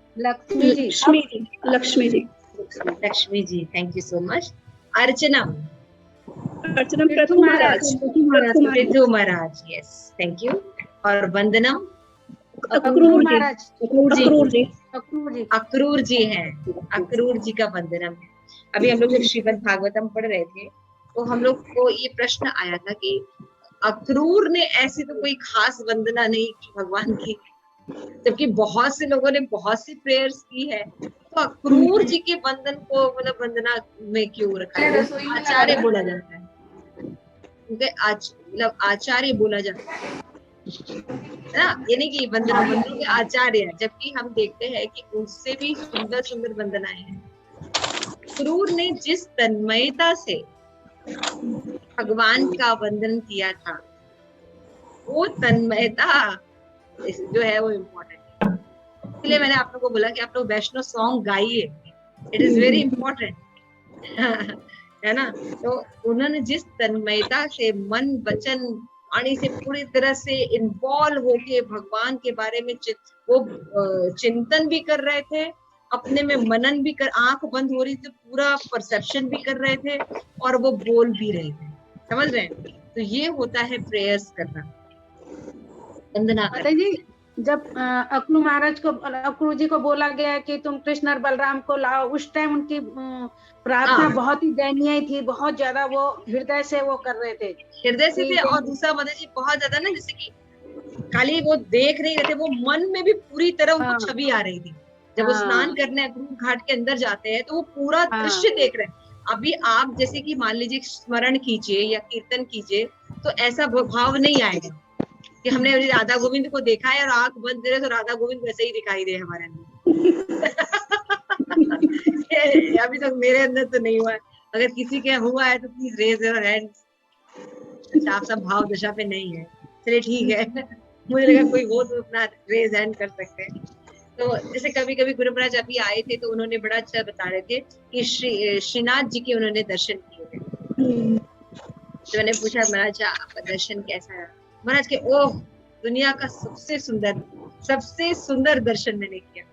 Lakshmi ji. Thank you so much. अर्चनम पृथु महाराज। Yes, thank you. और वंदनम अक्रूर जी हैं। अक्रूर जी का वंदनम है। अभी हम लोग जब श्रीमद् भागवतम पढ़ रहे थे तो हम लोग को ये प्रश्न आया था कि अक्रूर ने ऐसी तो कोई खास वंदना नहीं की भगवान की, जबकि बहुत से लोगों ने बहुत सी प्रेयर्स की है, तो अक्रूर जी के वंदन को मतलब वंदना में क्यों रखा है? आचार्य बोला जाता है, मतलब आचार्य बोला जाता है ना, यानी कि वंदनों के आचार्य, जबकि हम देखते हैं कि उनसे भी सुंदर सुंदर वंदनाएं हैं। क्रूर ने जिस तन्मयता से भगवान का वंदन किया था, वो तन्मयता जो है वो इम्पोर्टेंट है। इसलिए मैंने आप लोगों को बोला कि आप लोग वैष्णव सॉन्ग गाइए, इट इज वेरी इम्पोर्टेंट है ना। तो उन्होंने जिस तन्मयता से मन वचन वाणी से पूरी तरह से इन्वॉल्व होके भगवान के बारे में चिंतन भी कर रहे थे, अपने में मनन भी कर, आंख बंद हो रही थी, पूरा परसेप्शन भी कर रहे थे और वो बोल भी रहे थे, समझ रहे हैं। तो ये होता है प्रेयर्स करना, वंदना करना। जी, जब अक्रू जी को बोला गया कि तुम कृष्ण और बलराम को लाओ, उस टाइम उनकी प्रार्थना बहुत ही दयनीय थी, बहुत ज्यादा वो हृदय से वो कर रहे थे, हृदय से थे। और दूसरा माता जी बहुत ज्यादा ना, जैसे कि खाली वो देख नहीं रहे थे, वो मन में भी पूरी तरह उनको छवि आ रही थी। जब वो स्नान करने अक्रू घाट के अंदर जाते हैं तो वो पूरा दृश्य देख रहे हैं। अभी आप जैसे कि मान लीजिए स्मरण कीजिए या कीर्तन कीजिए तो ऐसा भाव नहीं आएगा कि हमने राधा गोविंद को देखा है और आंख बंद करे तो राधा गोविंद वैसे ही दिखाई दे हमारे अंदर। अभी तक मेरे अंदर तो नहीं हुआ है। अगर किसी के हुआ है तो प्लीज रेज योर हैंड। अच्छा, आप सब भाव दशा पे नहीं है, चलिए ठीक है। मुझे लगा कोई हो तो अपना रेज हैंड कर सकते हैं। तो जैसे कभी कभी गुरु महाराज अभी आए थे तो उन्होंने बड़ा अच्छा बता रहे थे कि श्रीनाथ जी के उन्होंने दर्शन किए थे। तो मैंने पूछा महाराज आपका दर्शन कैसा है? महाराज के ओह, दुनिया का सबसे सुंदर दर्शन मैंने किया।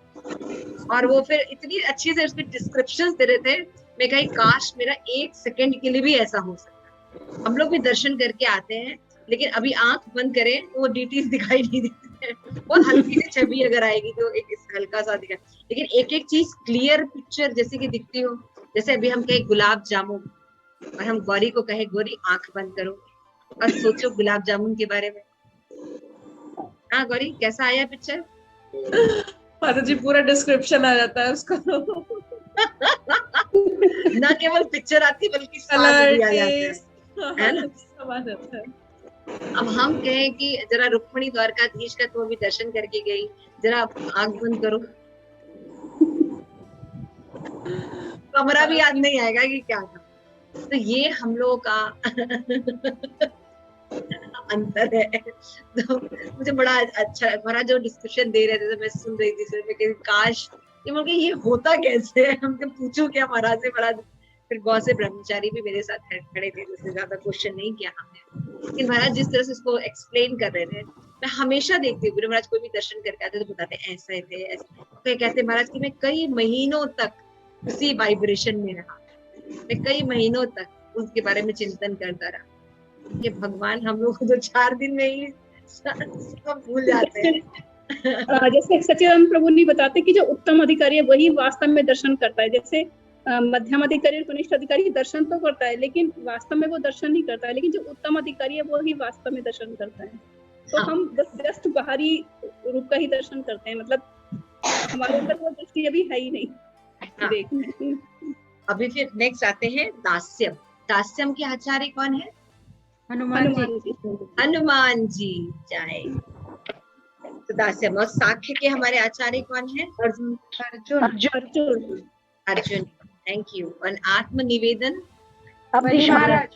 और वो फिर इतनी अच्छी से उसके डिस्क्रिप्शंस दे रहे थे, मैं कही काश मेरा 1 सेकंड के लिए भी ऐसा हो सकता। हम लोग भी दर्शन करके आते हैं लेकिन अभी आंख बंद करें तो वो डिटेल्स दिखाई नहीं देती है। बहुत हल्की सी छवि अगर आएगी तो एक हल्का सा दिखाई, लेकिन एक एक चीज क्लियर पिक्चर जैसे कि दिखती हो। जैसे अभी हम कहे गुलाब जामुन और हम गौरी को कहे गौरी आंख बंद करो और सोचो गुलाब जामुन के बारे में। हाँ गौरी, कैसा आया पिक्चर? माता जी पूरा डिस्क्रिप्शन आ जाता है उसका। ना केवल पिक्चर आती बल्कि स्वाद भी आ जाता है ना, सब आ जाता है। अब हम कहें कि जरा रुक्मिणी द्वारकाधीश का तो भी दर्शन करके गई, जरा आंख बंद करो, कमरा भी याद नहीं आएगा कि क्या था। तो ये हम लोगों का अंतर है। तो मुझे बड़ा अच्छा, हमारा जो डिस्कशन दे रहे थे तो मैं सुन रही थी, काश ये होता कैसे है। हमने पूछो क्या महाराज से, महाराज फिर बहुत से ब्रह्मचारी भी मेरे साथ खड़े थे, उससे ज्यादा क्वेश्चन नहीं किया हमने। लेकिन महाराज जिस तरह से उसको एक्सप्लेन कर रहे थे, मैं हमेशा देखती हूँ गुरु महाराज कोई भी दर्शन करके आते तो बताते ऐसे थे ऐसे। तो कहते महाराज कि मैं कई महीनों तक उसी वाइब्रेशन में रहा, मैं कई महीनों तक उसके बारे में चिंतन करता रहा कि भगवान हम लोग तो 4 दिन में ही सब भूल जाते हैं। जैसे सच्चिदानंद प्रभु ने बताते कि जो उत्तम अधिकारी है वही वास्तव में दर्शन करता है। जैसे मध्यम अधिकारी और कनिष्ठ अधिकारी दर्शन तो करता है लेकिन वास्तव में वो दर्शन नहीं करता है, लेकिन जो उत्तम अधिकारी है वो ही वास्तव में दर्शन करता है। तो हाँ। हम जस्ट बाहरी रूप का ही दर्शन करते हैं, मतलब हमारे ऊपर वो दृष्टि अभी है ही नहीं। हाँ। देखने अभी फिर नेक्स्ट आते हैं दास्यम। दास्यम के आचार्य कौन है? हनुमान जी। हनुमान जी जाए। तो दास्यम। और साख्य के हमारे आचार्य कौन है? अर्जुन। Thank you. और आत्म निवेदन अम्बरीश महाराज।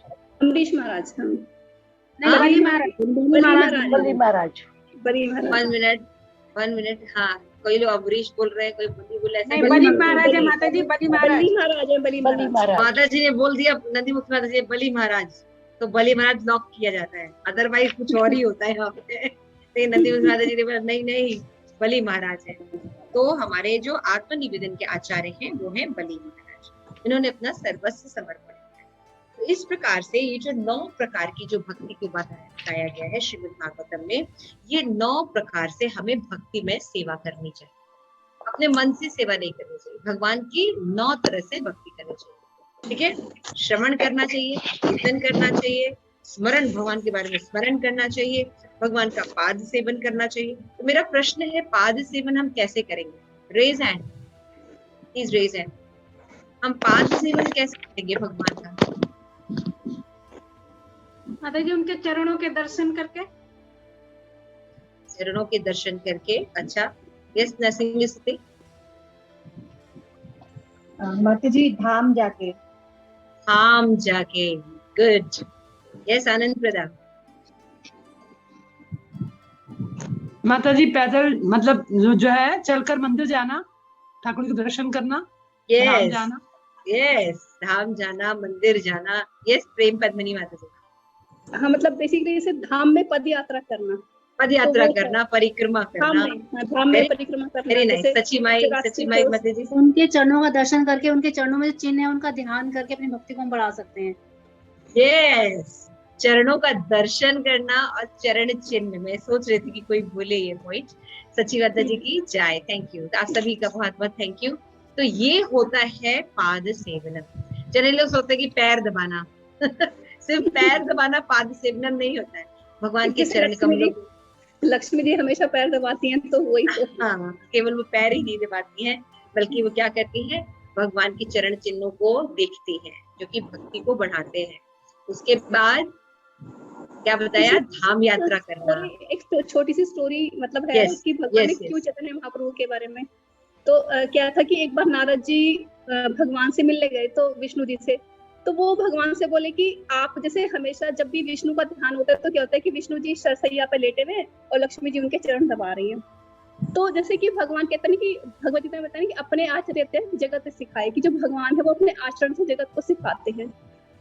One minute. हाँ, कोई लोग अम्बरीश बोल रहे हैं, कोई बली बोल रहे हैं। बली महाराज है माता जी, बली महाराज। माता जी ने बोल दिया, नंदी मुख्य माता जी बली महाराज, तो बली महाराज लॉक किया जाता है, अदरवाइज कुछ और ही होता है यहाँ पे। नंदी मुख्य माता जी ने बोला नहीं बली महाराज है। तो हमारे जो आत्मनिवेदन के आचार्य हैं वो हैं बली महाराज। इन्होंने अपना सर्वस्व समर्पण किया। तो इस प्रकार से ये जो 9 प्रकार की जो भक्ति को बताया गया है श्रीमद् भागवतम में, ये 9 प्रकार से हमें भक्ति में सेवा करनी चाहिए। अपने मन से सेवा नहीं करनी चाहिए, भगवान की 9 तरह से भक्ति करनी चाहिए। ठीक है, श्रवण करना चाहिए, कीर्तन करना चाहिए, स्मरण, भगवान के बारे में स्मरण करना चाहिए, भगवान का पाद सेवन करना चाहिए। तो मेरा प्रश्न है, पाद सेवन हम कैसे करेंगे? Raise hand, please raise hand. हम पाद सेवन कैसे करेंगे भगवान का? माता जी उनके चरणों के दर्शन करके। चरणों के दर्शन करके। अच्छा, यस नरसिंह स्थिति। माता जी धाम जाके। धाम जाके, गुड। यस आनंद प्रदा। माता जी पैदल मतलब जो है चलकर मंदिर जाना, ठाकुर के दर्शन करना, धाम यस जाना। यस, धाम जाना, मंदिर जाना। यस प्रेम पद्मिनी माता जी। हाँ मतलब बेसिकली जैसे धाम में पद यात्रा करना, पद यात्रा वो करना, परिक्रमा धाम करना। में, धाम में परिक्रमा करना। Very nice. जैसे सची माई माता जी। उनके चरणों का दर्शन करके, उनके चरणों में जो चिन्ह है उनका ध्यान करके अपनी भक्ति को हम बढ़ा सकते हैं। यस, चरणों का दर्शन करना और चरण चिन्ह। मैं सोच रही थी कि कोई भूले ये पॉइंट। सची माता जी की जय। थैंक यू, आप सभी का बहुत बहुत थैंक यू। तो ये होता है पाद सेवनम। चले लोग सोचते हैं कि पैर दबाना सिर्फ पैर दबाना पाद सेवनम नहीं होता है। भगवान के चरण कमलों, लक्ष्मी जी हमेशा पैर दबाती हैं, तो वही तो। हाँ, केवल वो पैर ही नहीं दबाती हैं, बल्कि वो क्या करती हैं, भगवान के चरण चिन्हों को देखती हैं, जो कि भक्ति को बढ़ाते हैं। उसके बाद क्या बताया, धाम यात्रा करना। एक छोटी सी स्टोरी मतलब है कि भगवान ने क्यों चैतन्य महाप्रभु के बारे में। तो क्या था कि एक बार नारद जी भगवान से मिलने गए तो विष्णु जी से, तो वो भगवान से बोले कि आप जैसे हमेशा जब भी विष्णु का ध्यान होता है तो क्या होता है कि विष्णु जी सरसैया पे लेटे हुए और लक्ष्मी जी उनके चरण दबा रही हैं। तो जैसे कि भगवान कहते हैं कि भगवत गीता में बताया कि अपने आचरण जगत सिखाए, कि जो भगवान है वो अपने आचरण से जगत को सिखाते हैं।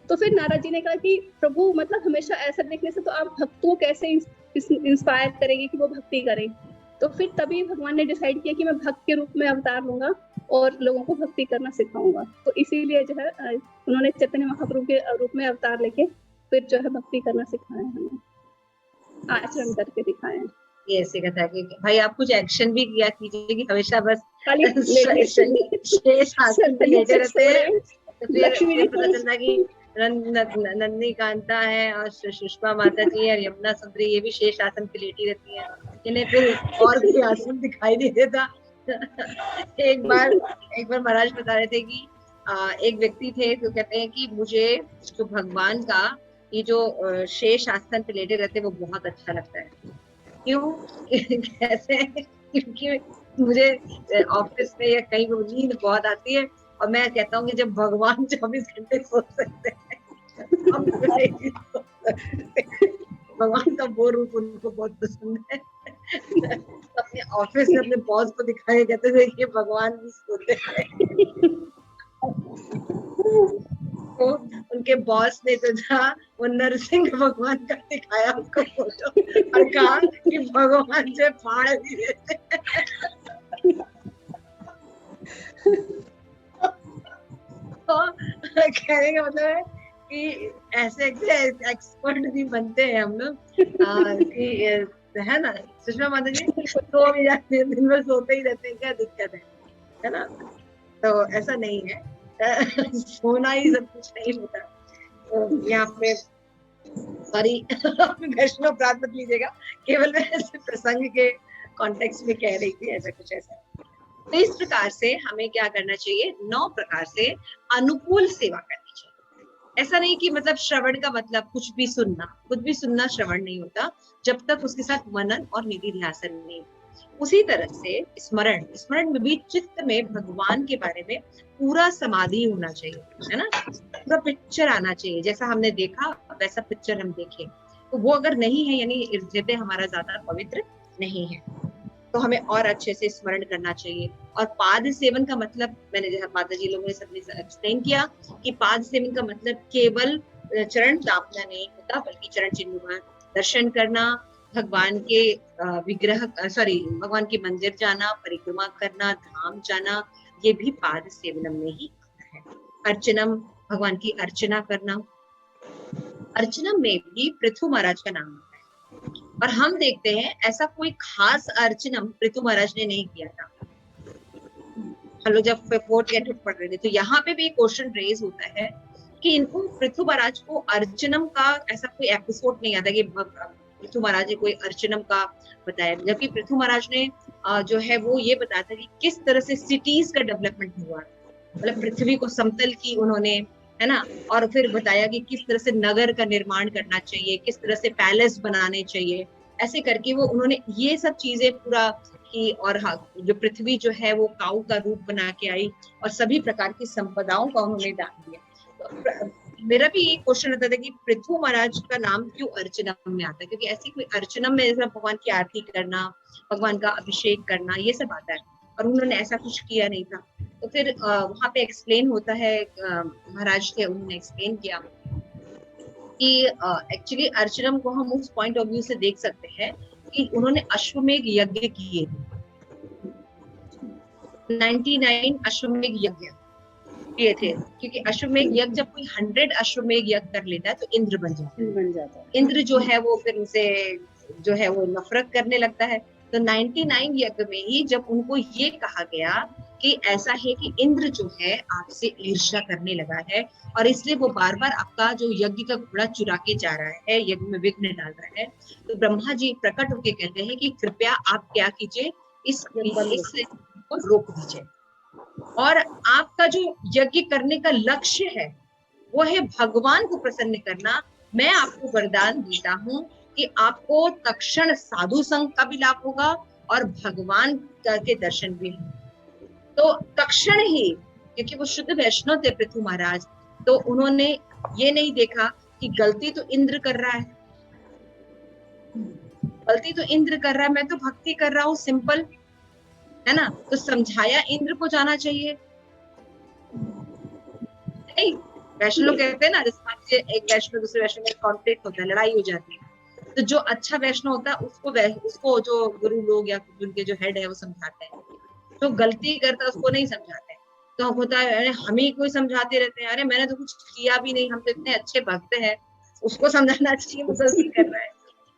तो फिर नारद जी ने कहा कि प्रभु मतलब हमेशा ऐसा देखने से तो आप भक्तों को कैसे इंस्पायर करेंगे कि वो भक्ति करें। तो फिर तभी भगवान ने डिसाइड किया कि मैं भक्त के रूप में अवतार लूंगा और लोगों को भक्ति करना सिखाऊंगा। तो इसीलिए जो है उन्होंने चैतन्य महाप्रभु के रूप में अवतार लेके फिर जो है भक्ति करना सिखाया, हमें आचरण करके दिखाया है। ये ऐसे कहता है कि भाई आप कुछ एक्शन भी किया कीजिए कि हमेशा बस खाली शेष आसन पे लेटे रहते हैं। तो फिर पता चलता कि नंदनी कांता है और सुषमा माता जी और यमुना सुंदरी, ये भी शेष आसन पे लेटी रहती है, इन्हें फिर और कोई आसन दिखाई नहीं देता। एक बार महाराज बता रहे थे कि एक व्यक्ति थे तो कहते हैं कि मुझे जो भगवान का ये जो शेष आसन पे लेटे रहते वो बहुत अच्छा लगता है। क्यों? कहते हैं क्योंकि मुझे ऑफिस में या कहीं नींद बहुत आती है और मैं कहता हूँ कि जब भगवान 24 घंटे सो सकते हैं भगवान का वो रूप उनको बहुत पसंद है। अपने ऑफिस में अपने बॉस को दिखाया, कहते थे कि भगवान भी सोते हैं। तो उनके बॉस ने तो था वो नरसिंह भगवान का दिखाया उसको फोटो और कहा कि भगवान से फाड़ भी देते तो कहने का मतलब है कि ऐसे एक्सपर्ट भी बनते हैं हम लोग कि है ना सुषमा माता जी, सो भी जाते हैं, दिन भर सोते ही रहते हैं, क्या दिक्कत है ना? तो ऐसा नहीं है, सोना ही सब कुछ नहीं होता। तो यहाँ पे सॉरी वैष्णव अपराध मत लीजिएगा, केवल मैं ऐसे प्रसंग के कॉन्टेक्स्ट में कह रही थी, ऐसा कुछ ऐसा। तो इस प्रकार से हमें क्या करना चाहिए, 9 प्रकार से अनुकूल सेवा करनी चाहिए। ऐसा नहीं कि मतलब श्रवण का मतलब कुछ भी सुनना श्रवण नहीं होता जब तक उसके साथ मनन और निधि ध्यासन नहीं। उसी तरह से स्मरण में भी चित्त में भगवान के बारे में पूरा समाधि होना चाहिए, है ना? पूरा पिक्चर आना चाहिए, जैसा हमने देखा वैसा पिक्चर हम देखें। तो वो अगर नहीं है यानी हृदय हमारा ज्यादा पवित्र नहीं है, तो हमें और अच्छे से स्मरण करना चाहिए। और पाद सेवन का मतलब मैंने जैसा माता जी लोगों ने सबने एक्सप्लेन किया कि पाद सेवन का मतलब केवल चरण दापना नहीं होता, बल्कि चरण चिन्ह का दर्शन करना, भगवान के भगवान के मंदिर जाना, परिक्रमा करना, धाम जाना, ये भी पाद सेवनम में ही आता है। अर्चनम, भगवान की अर्चना करना। अर्चनम में भी पृथु महाराज का नाम आता है, और हम देखते हैं ऐसा कोई खास अर्चनम पृथु महाराज ने नहीं किया था। हम लोग जब 4th कैंटो पढ़ रहे थे तो यहाँ पे भी क्वेश्चन रेज होता है कि इनको पृथु महाराज को अर्चनम का ऐसा कोई एपिसोड नहीं आता कि पृथु महाराज ने कोई अर्चनम का बताया, जबकि पृथु महाराज ने जो है वो ये बताया था कि किस तरह से सिटीज का डेवलपमेंट हुआ, मतलब पृथ्वी को समतल की उन्होंने, है ना, और फिर बताया कि किस तरह से नगर का निर्माण करना चाहिए, किस तरह से पैलेस बनाने चाहिए, ऐसे करके वो उन्होंने ये सब चीजें पूरा की, और जो पृथ्वी जो है वो काऊ का रूप बना के आई और सभी प्रकार की संपदाओं का उन्होंने दान दिया। तो मेरा भी ये क्वेश्चन रहता था कि पृथु महाराज का नाम क्यों अर्चनम में आता है, क्योंकि ऐसी कोई अर्चनम में भगवान की आरती करना, भगवान का अभिषेक करना, ये सब आता है, और उन्होंने ऐसा कुछ किया नहीं था। तो फिर वहां पे एक्सप्लेन होता है, महाराज थे उन्होंने एक्सप्लेन किया कि एक्चुअली अर्चनम को हम उस पॉइंट ऑफ व्यू से देख सकते हैं कि उन्होंने अश्वमेघ यज्ञ किए थे, 99 अश्वमेघ यज्ञ किए थे, क्योंकि अश्वमेघ यज्ञ जब कोई 100 अश्वमेघ यज्ञ कर लेता है तो इंद्र बन जाता है। इंद्र जो है वो फिर उनसे जो है वो नफरत करने लगता है। तो 99 यज्ञ में ही जब उनको ये कहा गया कि ऐसा है कि इंद्र जो है आपसे ईर्ष्या करने लगा है और इसलिए वो बार बार आपका जो यज्ञ का घोड़ा चुरा के जा रहा है, यज्ञ में विघ्न डाल रहा है, तो ब्रह्मा जी प्रकट होके कहते हैं कि कृपया आप क्या कीजिए, इस को रोक दीजिए, और आपका जो यज्ञ करने का लक्ष्य है वो है भगवान को प्रसन्न करना। मैं आपको वरदान देता हूँ कि आपको तक्षण साधु संग का भी लाभ होगा और भगवान के दर्शन भी होंगे। तो तक्षण ही, क्योंकि वो शुद्ध वैष्णव थे पृथु महाराज, तो उन्होंने ये नहीं देखा कि गलती तो इंद्र कर रहा है, गलती तो इंद्र कर रहा है, मैं तो भक्ति कर रहा हूँ सिंपल, है ना, तो समझाया इंद्र को जाना चाहिए। नहीं, वैष्णव लोग कहते हैं ना, जिस एक वैष्णव दूसरे वैष्णव में कॉन्फ्लिक्ट होता है, लड़ाई हो जाती है, तो जो अच्छा वैष्णव होता है उसको जो गुरु लोग या उनके जो हेड है वो समझाते हैं, जो गलती करता है उसको नहीं समझाते। तो होता है अरे हम ही कोई समझाते रहते हैं, अरे मैंने तो कुछ किया भी नहीं, हम तो इतने अच्छे भक्त हैं, उसको समझाना चाहिए वो गलती कर रहा है।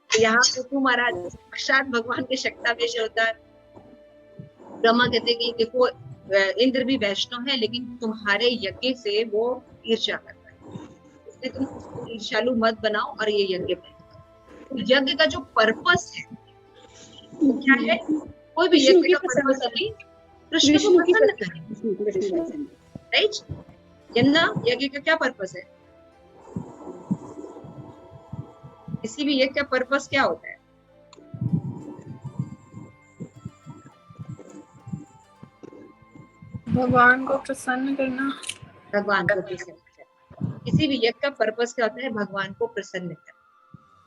तो यहाँ पृथु महाराज साक्षात भगवान के शक्तावेश होता है। ब्रह्मा कहते हैं कि देखो इंद्र भी वैष्णव है लेकिन तुम्हारे यज्ञ से वो ईर्ष्या करता है, इसलिए तुम उसको ईर्ष्यालु मत बनाओ और ये यज्ञ बनाओ। तो यज्ञ का जो पर्पस है वो क्या है, कोई भी यज्ञ का पर्पस अभी कृष्ण को प्रसन्न करें, राइट? यज्ञ का क्या पर्पस है? किसी भी यज्ञ का पर्पस क्या होता है? भगवान को प्रसन्न करना। भगवान को प्रसन्न करना। किसी भी यज्ञ का पर्पस क्या होता है? भगवान को प्रसन्न करना।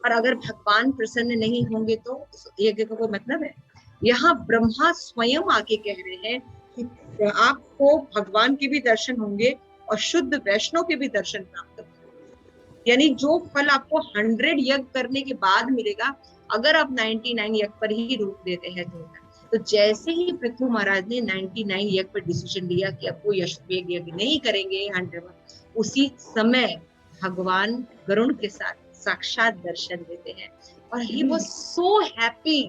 और अगर भगवान प्रसन्न नहीं होंगे तो यज्ञ का कोई मतलब है? यहाँ ब्रह्मा स्वयं आके कह रहे हैं कि आपको भगवान के भी दर्शन होंगे और शुद्ध वैष्णव के भी दर्शन प्राप्त होंगे। यानी जो फल आपको 100 यज्ञ करने के बाद मिलेगा, अगर आप 99 यज्ञ पर ही रोक देते हैं तो जैसे ही पृथु महाराज ने 99 यज्ञ पर डिसीजन लिया कि अब कोई अश्वमेघ यज्ञ नहीं करेंगे 100, उसी समय भगवान गरुण के साथ साक्षात दर्शन देते हैं और ही वाज सो हैप्पी।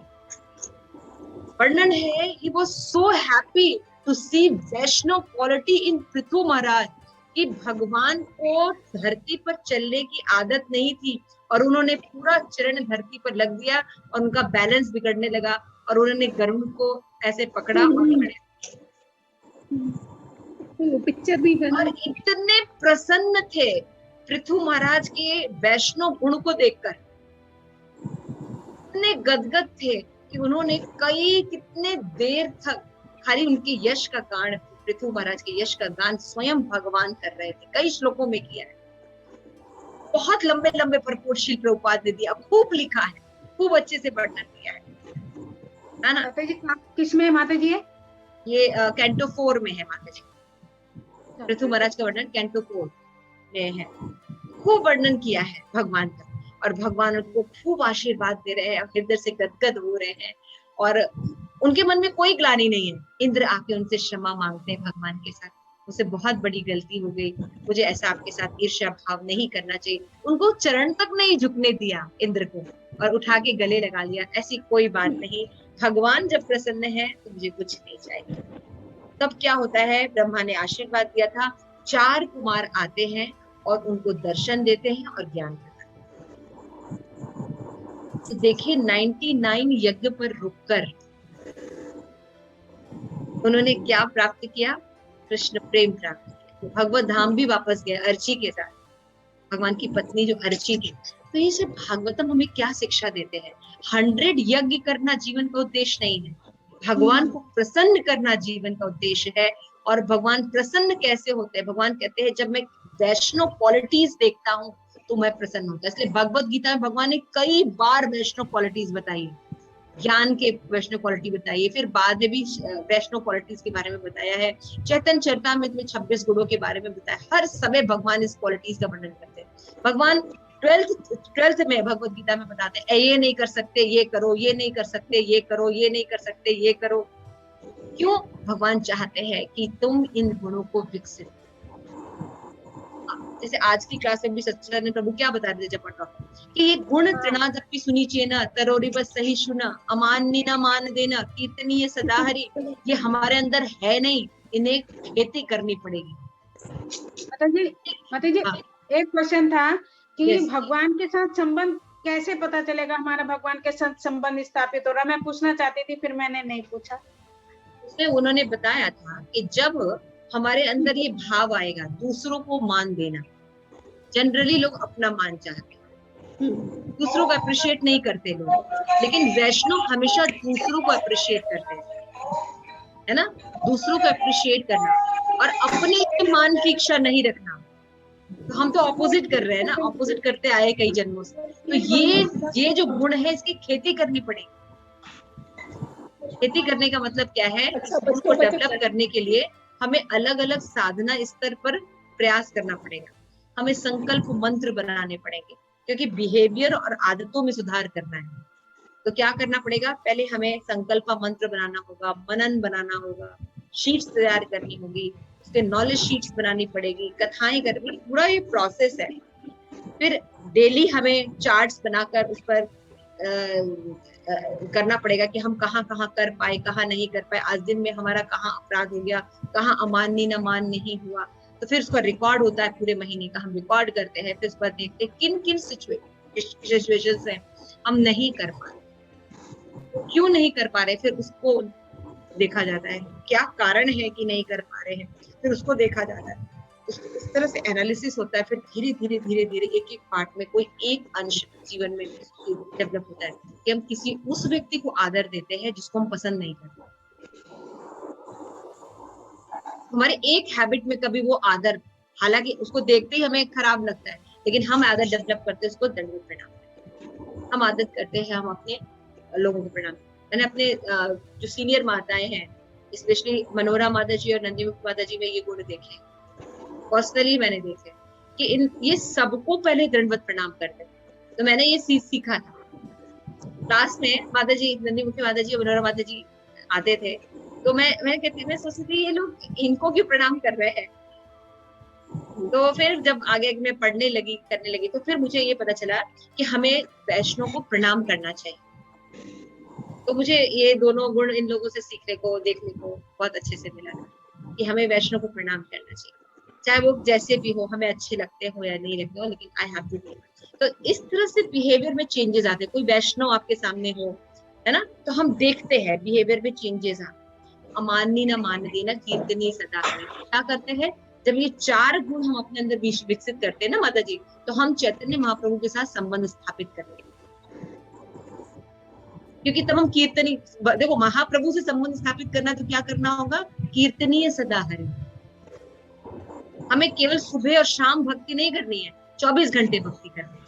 वर्णन है he was so happy to see Vaishnava quality in Prithu महाराज, कि भगवान को धरती पर चलने की आदत नहीं थी और उन्होंने पूरा चरण धरती पर लग दिया और उनका बैलेंस बिगड़ने लगा और उन्होंने गरुड़ को ऐसे पकड़ा पिक्चर भी है। और इतने प्रसन्न थे पृथु महाराज के वैष्णव गुण को देखकर, इतने गदगद थे कि उन्होंने कितने देर तक खाली उनके यश का गान, पृथु महाराज के यश का गान स्वयं भगवान कर रहे थे। कई श्लोकों में किया है, बहुत लंबे लंबे भरपूर शिल प्रभुपाद ने दिया, खूब लिखा है, खूब अच्छे से वर्णन किया है ना। माता जी किस में माता जी है? ये कैंटो 4 में है माता जी, पृथु महाराज का वर्णन कैंटो 4 में है। खूब वर्णन किया है भगवान का और भगवान उनको खूब आशीर्वाद दे रहे हैं, हृदय से गदगद हो रहे हैं और उनके मन में कोई ग्लानि नहीं है। इंद्र आके उनसे क्षमा मांगते हैं भगवान के साथ, मुझसे बहुत बड़ी गलती हो गई, मुझे ऐसा आपके साथ ईर्ष्या भाव नहीं करना चाहिए। उनको चरण तक नहीं झुकने दिया इंद्र को और उठा के गले लगा लिया, ऐसी कोई बात नहीं। भगवान जब प्रसन्न है तो मुझे कुछ नहीं चाहिए। तब क्या होता है, ब्रह्मा ने आशीर्वाद दिया था, 4 कुमार आते हैं और उनको दर्शन देते हैं और ज्ञान देते हैं। तो देखिए 99 यज्ञ पर रुककर उन्होंने क्या प्राप्त किया? कृष्ण प्रेम प्राप्त किया। भगवत धाम भी वापस गए अर्ची के साथ, भगवान की पत्नी जो अर्ची थी। तो ये सिर्फ भागवतम हमें क्या शिक्षा देते हैं? 100 यज्ञ करना जीवन का उद्देश्य नहीं है, भगवान को प्रसन्न करना जीवन का उद्देश्य है। और भगवान प्रसन्न कैसे होते हैं? भगवान कहते हैं जब मैं वैष्णव क्वालिटीज देखता हूँ तो मैं प्रसन्न होता। इसलिए भगवत गीता में भगवान ने कई बार वैष्णव क्वालिटीज बताई है, ज्ञान के वैष्णव क्वालिटी बताई है, फिर बाद में भी वैष्णव क्वालिटीज के बारे में बताया है। चैतन्य चरितामृत में 26 गुणों के बारे में बताया। हर समय भगवान इस क्वालिटीज का वर्णन करते हैं। भगवान 12th में भगवत गीता में बताते हैं ये नहीं कर सकते ये करो, ये नहीं कर सकते ये करो, ये नहीं कर सकते ये करो। क्यों? भगवान चाहते हैं कि तुम इन गुणों को विकसित। जैसे आज की क्लास में भी सच्चिदानंद प्रभु क्या बता रहे थे जब पढ़ा कि ये गुण तृणादपि सुनीचे न तरोरी बस सही शुना अमान्य न मान देना कीर्तनीय सदा हरि, ये हमारे अंदर है नहीं, इन्हें खेती करनी पड़ेगी। माता जी एक क्वेश्चन था कि Yes. भगवान के साथ संबंध कैसे पता चलेगा हमारा भगवान के साथ संबंध स्थापित हो रहा? मैं पूछना चाहती थी, फिर मैंने नहीं पूछा। उसमें उन्होंने बताया था कि जब हमारे अंदर ये भाव आएगा दूसरों को मान देना, जनरली लोग अपना मान चाहते हैं, दूसरों को अप्रिशिएट नहीं करते लोग, लेकिन वैष्णव हमेशा दूसरों को अप्रिशिएट करते हैं, है ना? दूसरों को अप्रिशिएट करना और अपने मान की इच्छा नहीं रखना। तो हम तो ऑपोजिट कर रहे हैं ना, ऑपोजिट करते आए कई जन्मों से। तो ये जो गुण है इसकी खेती करनी पड़ेगी। खेती करने का मतलब क्या है? इस गुण को डेवलप करने के लिए हमें अलग अलग साधना स्तर पर प्रयास करना पड़ेगा। हमें संकल्प मंत्र बनाने पड़ेंगे क्योंकि बिहेवियर और आदतों में सुधार करना है। तो क्या करना पड़ेगा? पहले हमें संकल्प मंत्र बनाना होगा, मनन बनाना होगा, शीट्स तैयार करनी होगी, उसके नॉलेज शीट्स बनानी पड़ेगी, कथाएं करनी, पूरा ये प्रोसेस है। फिर डेली हमें चार्ट्स बनाकर उस पर करना पड़ेगा कि हम कहाँ कहाँ कर पाए, कहाँ नहीं कर पाए, आज दिन में हमारा कहाँ अपराध हो गया, कहाँ अमान्य न मान नहीं हुआ। तो फिर उसका रिकॉर्ड होता है, पूरे महीने का हम रिकॉर्ड करते हैं। फिर उस पर देखते हैं किन किन सिचुएशंस है हम नहीं कर पा रहे, क्यों नहीं कर पा रहे, फिर उसको देखा जाता है क्या कारण है कि नहीं कर पा रहे हैं, फिर उसको देखा जाता है। इस तरह से एनालिसिस होता है। फिर धीरे धीरे एक एक पार्ट में कोई एक अंश जीवन में डेवलप होता है कि हम किसी उस व्यक्ति को आदर देते हैं जिसको हम पसंद नहीं करते। हमारे एक हैबिट में कभी वो आदर, हालांकि उसको देखते ही हमें खराब लगता है, लेकिन हम आदत डेवलप करते हैं, उसको दंडवत प्रणाम। हम आदत करते हैं हम अपने लोगों को प्रणाम। मैंने अपने जो सीनियर माताएं हैं, स्पेशली मनोरमा माता जी और नंदीमुखी माता जी में ये गुण देखे, पर्सनली मैंने देखे कि ये सबको पहले दंडवत प्रणाम करते हैं। तो मैंने ये सीखा था। क्लास में माता जी, नंदीमुखी माता जी और मनोरमा माता जी आते थे, तो मैं सोचती थी ये लोग इनको क्यों प्रणाम कर रहे हैं। तो फिर जब आगे मैं पढ़ने लगी, करने लगी, तो फिर मुझे ये पता चला कि हमें वैष्णव को प्रणाम करना चाहिए। तो मुझे ये दोनों गुण इन लोगों से सीखने को, देखने को बहुत अच्छे से मिला कि हमें वैष्णव को प्रणाम करना चाहिए, चाहे वो जैसे भी हो, हमें अच्छे लगते हो या नहीं लगते हो, लेकिन आई हैव टू डू। तो इस तरह से बिहेवियर में चेंजेस आते हैं। कोई वैष्णव आपके सामने हो, है ना, तो हम देखते हैं बिहेवियर में चेंजेस आते। अमान्य न मान देना कीर्तनीय सदा हरि, क्या करते हैं? जब ये 4 गुण हम अपने अंदर विकसित करते हैं ना माता जी, तो हम चैतन्य महाप्रभु के साथ संबंध स्थापित करते हैं। क्योंकि तब हम कीर्तनी, देखो महाप्रभु से संबंध स्थापित करना तो क्या करना होगा? कीर्तनीय सदा हरि। हमें केवल सुबह और शाम भक्ति नहीं करनी है, 24 घंटे भक्ति करनी है।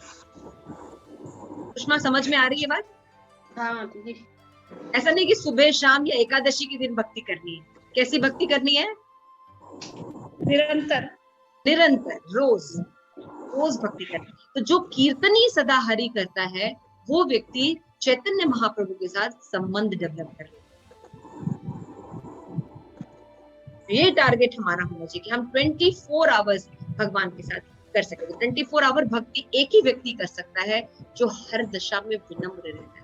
सुषमा, समझ में आ रही है बात? हाँ जी। ऐसा नहीं कि सुबह शाम या एकादशी के दिन भक्ति करनी है। कैसी भक्ति करनी है? निरंतर रोज भक्ति करनी है। तो जो कीर्तनीय सदा हरि करता है वो व्यक्ति चैतन्य महाप्रभु के साथ संबंध डेवलप कर रहे हैं। ये टारगेट हमारा होना चाहिए कि हम 24 आवर्स भगवान के साथ कर सके। 24 आवर भक्ति एक ही व्यक्ति कर सकता है जो हर दशा में विनम्र रहता है।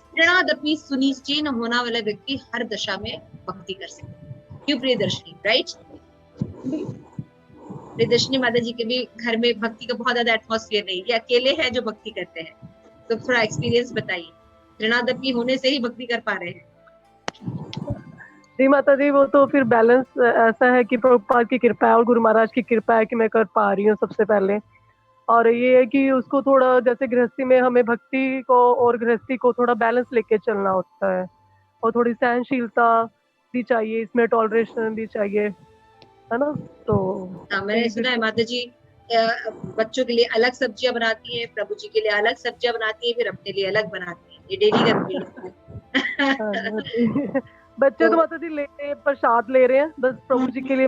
प्रणा सुनिश्चय होना वाला व्यक्ति हर दशा में भक्ति कर सकता है। क्यों प्रियदर्शनी, राइट? प्रियदर्शनी माता जी के भी घर में भक्ति का बहुत ज्यादा एटमॉस्फेयर नहीं, ये अकेले है जो भक्ति करते हैं। तो थोड़ा एक्सपीरियंस बताइए, ऋणादपी होने से ही भक्ति कर पा रहे हैं? जी माता जी, वो तो फिर बैलेंस ऐसा है कि प्रभुपाद की कृपा है और गुरु महाराज की कृपा है कि मैं कर पा रही हूँ सबसे पहले। और ये है कि उसको थोड़ा, जैसे गृहस्थी में हमें भक्ति को और गृहस्थी को थोड़ा बैलेंस लेके चलना होता है। और थोड़ी सहनशीलता भी चाहिए इसमें, टॉलरेशन भी चाहिए, है ना। तो मैंने सुना है माता जी बच्चों के लिए अलग सब्जियां बनाती हैं, प्रभु जी के लिए अलग सब्जियां बनाती हैं, फिर अपने लिए अलग बनाती हैं, ये डेली का रूटीन है। बच्चे तो माता जी ले रहे हैं, प्रसाद ले रहे हैं, बस प्रभु जी के लिए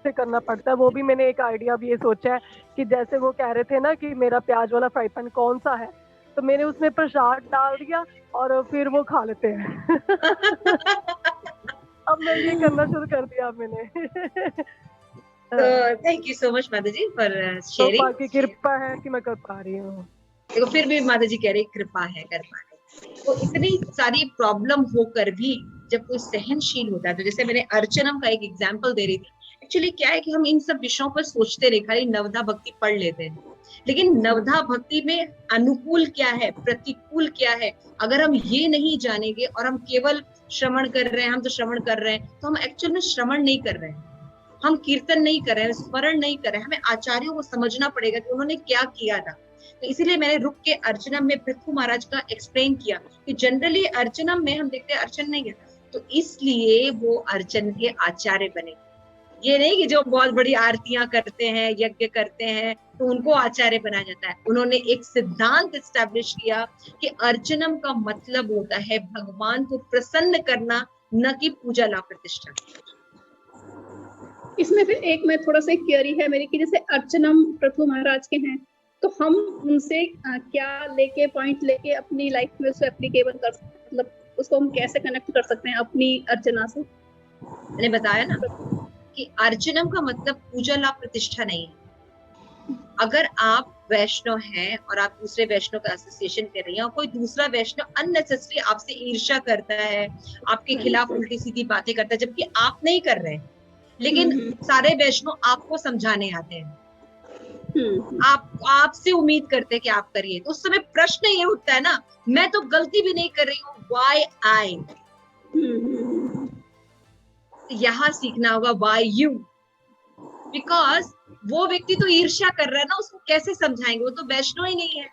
से करना पड़ता है। वो भी मैंने एक आइडिया भी ये सोचा है कि जैसे वो कह रहे थे ना कि मेरा प्याज वाला फ्राई पैन कौन सा है, तो मैंने उसमें प्रसाद डाल दिया और फिर वो खा लेते हैं। अब मैं ये करना शुरू कर दिया मैंने। तो थैंक यू सो मच माता जी फॉर शेयरिंग। की कृपा है कि मैं कर पा रही हूँ। देखो फिर भी माता जी कह रही कृपा है, कर पा रहे। तो इतनी सारी प्रॉब्लम होकर भी जब कोई सहनशील होता है, तो जैसे मैंने अर्चनम का एक एग्जांपल दे रही थी, एक्चुअली क्या है कि हम इन सब विषयों पर सोचते रहे, खाली नवधा भक्ति पढ़ लेते हैं, लेकिन नवधा भक्ति में अनुकूल क्या है, प्रतिकूल क्या है, अगर हम ये नहीं जानेंगे और हम केवल श्रवण कर रहे हैं, हम तो श्रवण कर रहे हैं, तो हम एक्चुअल में श्रवण नहीं कर रहे हैं, हम कीर्तन नहीं कर रहे हैं, स्मरण नहीं कर रहे हैं। हमें आचार्यों को समझना पड़ेगा कि उन्होंने क्या किया था। तो इसीलिए मैंने रुक के अर्चनम में पृथु महाराज का एक्सप्लेन किया कि जनरली अर्चनम में हम देखते हैं अर्चन नहीं है, तो इसलिए वो अर्चन के आचार्य बने। ये नहीं कि जो बहुत बड़ी आरतियां करते हैं, यज्ञ करते हैं, तो उनको आचार्य बनाया जाता है। उन्होंने एक सिद्धांत एस्टैब्लिश किया कि अर्चनम का मतलब होता है भगवान को प्रसन्न करना, न कि पूजा ला प्रतिष्ठा। इसमें फिर एक मैं थोड़ा सा क्वेरी है मेरी कि जैसे अर्चनम पृथु महाराज के हैं, तो हम उनसे क्या लेके पॉइंट लेके अपनी लाइफ में उसको एप्लीकेबल कर, मतलब उसको हम कैसे कनेक्ट कर सकते हैं अपनी अर्चना से? मैंने बताया ना कि अर्चनम का मतलब पूजा लाभ प्रतिष्ठा नहीं है। अगर आप वैष्णव हैं और आप दूसरे वैष्णव का एसोसिएशन कर रही हैं और कोई दूसरा वैष्णव अननेसेसरी आपसे ईर्ष्या करता है, आपके खिलाफ उल्टी सीधी बातें करता है, जबकि आप नहीं कर रहे हैं, लेकिन सारे वैष्णव आपको समझाने आते हैं, आपसे उम्मीद करते हैं कि आप करिए, तो उस समय प्रश्न ये उठता है ना, मैं तो गलती भी नहीं कर रही हूँ, व्हाई आई? यहाँ सीखना होगा व्हाई यू, बिकॉज वो व्यक्ति तो ईर्ष्या कर रहा है ना, उसको कैसे समझाएंगे? वो तो वैष्णव ही नहीं है।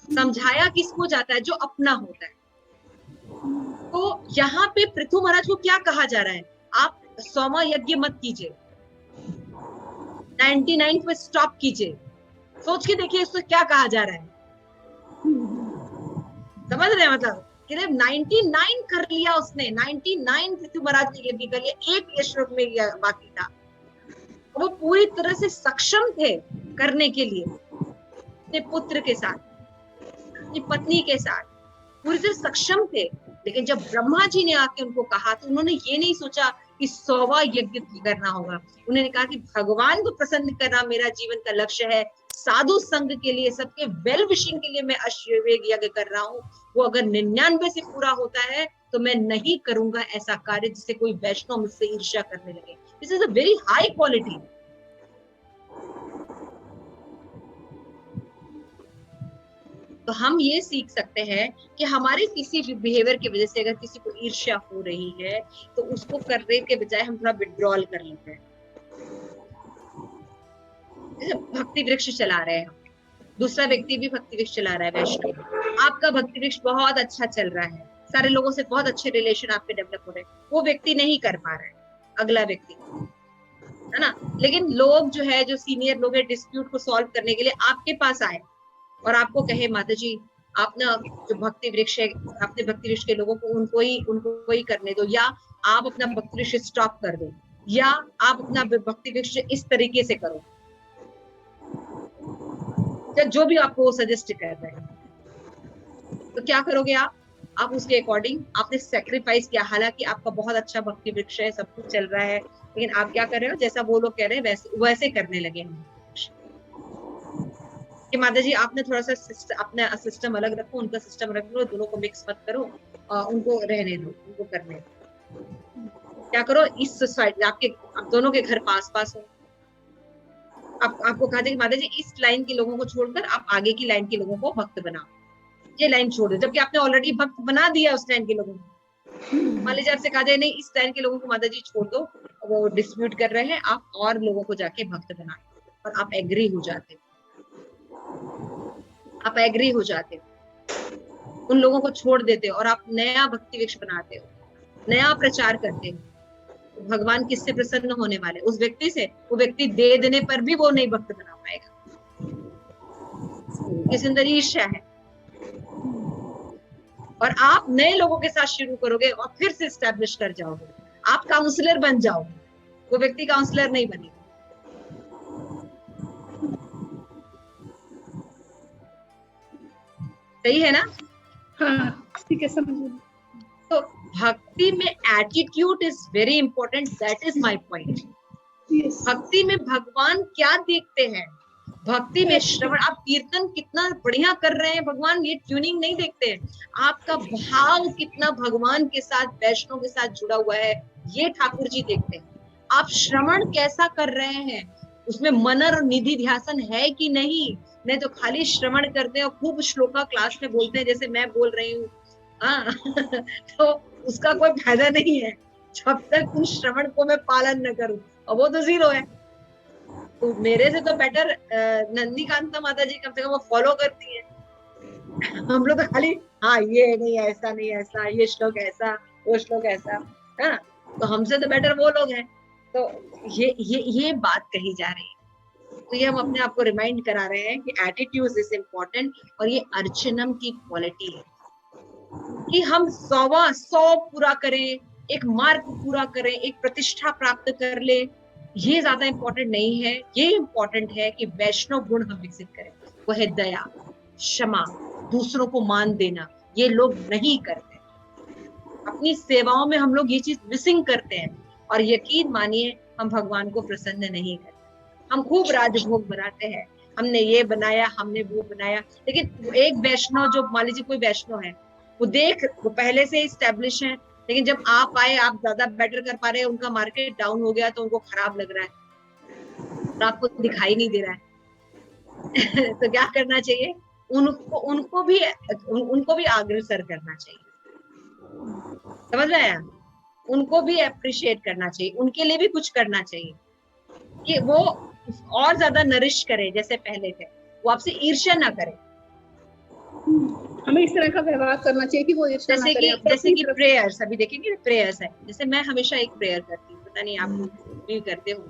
समझाया किसको जाता है? जो अपना होता है। तो यहाँ पे पृथु महाराज को क्या कहा जा रहा है? आप 100वां यज्ञ मत कीजिए, 99 पे स्टॉप कीजिए। सोच के देखिए इसको क्या कहा जा रहा है, समझ रहे हैं? मतलब कि 99 कर लिया उसने, 99 पृथु महाराज ने यज्ञ कर लिया, एक यशरूप में बाकी था। वो पूरी तरह से सक्षम थे करने के लिए, अपने पुत्र के साथ, अपनी पत्नी के साथ पूरी तरह सक्षम थे। लेकिन जब ब्रह्मा जी ने आके उनको कहा, तो उन्होंने ये नहीं सोचा कि 100वां यज्ञ करना होगा। उन्होंने कहा कि भगवान को प्रसन्न करना मेरा जीवन का लक्ष्य है, साधु संघ के लिए, सबके वेल विशिंग के लिए मैं अश्वमेध यज्ञ कर रहा हूँ। वो अगर 99 से पूरा होता है तो मैं नहीं करूंगा ऐसा कार्य जिससे कोई वैष्णव मुझसे ईर्ष्या करने लगे। This is a very high quality. तो हम ये सीख सकते हैं कि हमारे किसी भी बिहेवियर की वजह से अगर किसी को ईर्ष्या हो रही है, तो उसको करने के बजाय हम थोड़ा विड्रॉल कर लेते हैं। भक्ति वृक्ष चला रहे हैं, दूसरा व्यक्ति भी भक्ति वृक्ष चला रहा है वैष्णव, आपका भक्ति वृक्ष बहुत अच्छा चल रहा है, सारे लोगों से बहुत अच्छे रिलेशन आपके डेवलप हो रहे हैं, वो व्यक्ति नहीं कर पा रहा है, अगला व्यक्ति, है ना। लेकिन लोग जो है, जो सीनियर लोग है, डिस्प्यूट को सॉल्व करने के लिए आपके पास आए और आपको कहे माता जी आप ना जो भक्ति वृक्ष है, अपने भक्ति वृक्ष के लोगों को उनको ही करने दो, या आप अपना भक्ति वृक्ष स्टॉप कर दो, या आप अपना भक्ति वृक्ष इस तरीके से करो, जो भी आपको सजेस्ट कर रहे हैं, तो क्या करोगे आप उसके अकॉर्डिंग आपने सैक्रिफाइस किया। हालांकि आपका बहुत अच्छा भक्ति वृक्ष है, सब कुछ चल रहा है, लेकिन आप क्या कर रहे हो, जैसा वो लोग कह रहे हैं वैसे करने लगे हम कि माता जी आपने थोड़ा सा अपना सिस्टम अलग रखो, उनका सिस्टम रख लो, दोनों को मिक्स मत करो, उनको रहने दो, उनको करने दो। क्या करो, इस सोसाइटी आप दोनों के घर पास हो, आपको कहा जाए कि माता जी इस लाइन के लोगों को छोड़कर आप आगे की लाइन के लोगों को भक्त बनाओ, ये लाइन छोड़ दो, जबकि आपने ऑलरेडी भक्त बना दिया उस लाइन के लोगों को। मान लीजिए आपसे कहा जाए नहीं, इस लाइन के लोगों को माता जी छोड़ दो, वो डिस्प्यूट कर रहे हैं, आप और लोगों को जाके भक्त बनाओ, और आप एग्री हो जाते, उन लोगों को छोड़ देते हो और आप नया भक्ति वृक्ष बनाते हो, नया प्रचार करते हो, तो भगवान किससे प्रसन्न होने वाले? उस व्यक्ति से। वो व्यक्ति दे देने पर भी वो नहीं भक्त बना पाएगा, किसी अंदर ईर्ष्या है। और आप नए लोगों के साथ शुरू करोगे और फिर से स्टैब्लिश कर जाओगे, आप काउंसलर बन जाओगे, वो व्यक्ति काउंसलर नहीं बनेगा। सही है ना? हाँ, ठीक है, समझ। तो भक्ति में attitude is very important, that is my point. भक्ति में भगवान क्या देखते हैं? भक्ति में श्रवण, आप कीर्तन कितना बढ़िया कर रहे हैं, भगवान ये ट्यूनिंग नहीं देखते हैं। आपका भाव कितना भगवान के साथ, वैष्णव के साथ जुड़ा हुआ है, ये ठाकुर जी देखते हैं। आप श्रवण कैसा कर रहे हैं, उसमें मनन और निधि ध्यासन है कि नहीं। नहीं तो खाली श्रवण करते हैं और खूब श्लोका क्लास में बोलते हैं जैसे मैं बोल रही हूँ, हाँ तो उसका कोई फायदा नहीं है जब तक उस श्रवण को मैं पालन न करूं, और वो तो जीरो है। तो मेरे से तो बेटर नंदी कांता माता जी कम से कम वो फॉलो करती है। हम लोग तो खाली हाँ ये नहीं ऐसा नहीं ऐसा, ये श्लोक ऐसा, वो श्लोक ऐसा, हाँ तो हमसे तो बेटर वो लोग हैं। तो ये बात कही जा रही है। तो ये हम अपने आप को रिमाइंड करा रहे हैं कि एटीट्यूड इज इम्पोर्टेंट, और ये अर्चनम की क्वालिटी है कि हम 100 पूरा करें, एक मार्क पूरा करें, एक प्रतिष्ठा प्राप्त कर ले, ये ज्यादा इम्पोर्टेंट नहीं है। ये इम्पोर्टेंट है कि वैष्णव गुण हम विकसित करें, वो है दया, क्षमा, दूसरों को मान देना। ये लोग नहीं करते, अपनी सेवाओं में हम लोग ये चीज मिसिंग करते हैं, और यकीन मानिए हम भगवान को प्रसन्न नहीं करते। हम खूब राजभोग बनाते हैं, हमने ये बनाया, हमने वो बनाया, लेकिन एक वैष्णव जो मान लीजिए कोई वैष्णव है, वो पहले से स्टैब्लिश है, लेकिन जब आप आए, आप ज्यादा बेटर कर पा रहे हैं, उनका मार्केट डाउन हो गया तो उनको खराब लग रहा है और आपको दिखाई नहीं दे रहा है तो क्या करना चाहिए? उनको भी अग्रसर करना चाहिए। समझ में आया? उनको भी अप्रिशिएट करना चाहिए, उनके लिए भी कुछ करना चाहिए कि वो और ज्यादा नरिश करे जैसे पहले थे, वो आपसे ईर्ष्या ना करे। हमें इस तरह का व्यवहार करना चाहिए कि वो ईर्ष्या ना करे। जैसे कि प्रेयर्स, अभी देखेंगे प्रेयर्स है, जैसे मैं हमेशा एक प्रेयर करती हूँ, पता नहीं आप भी करते हो,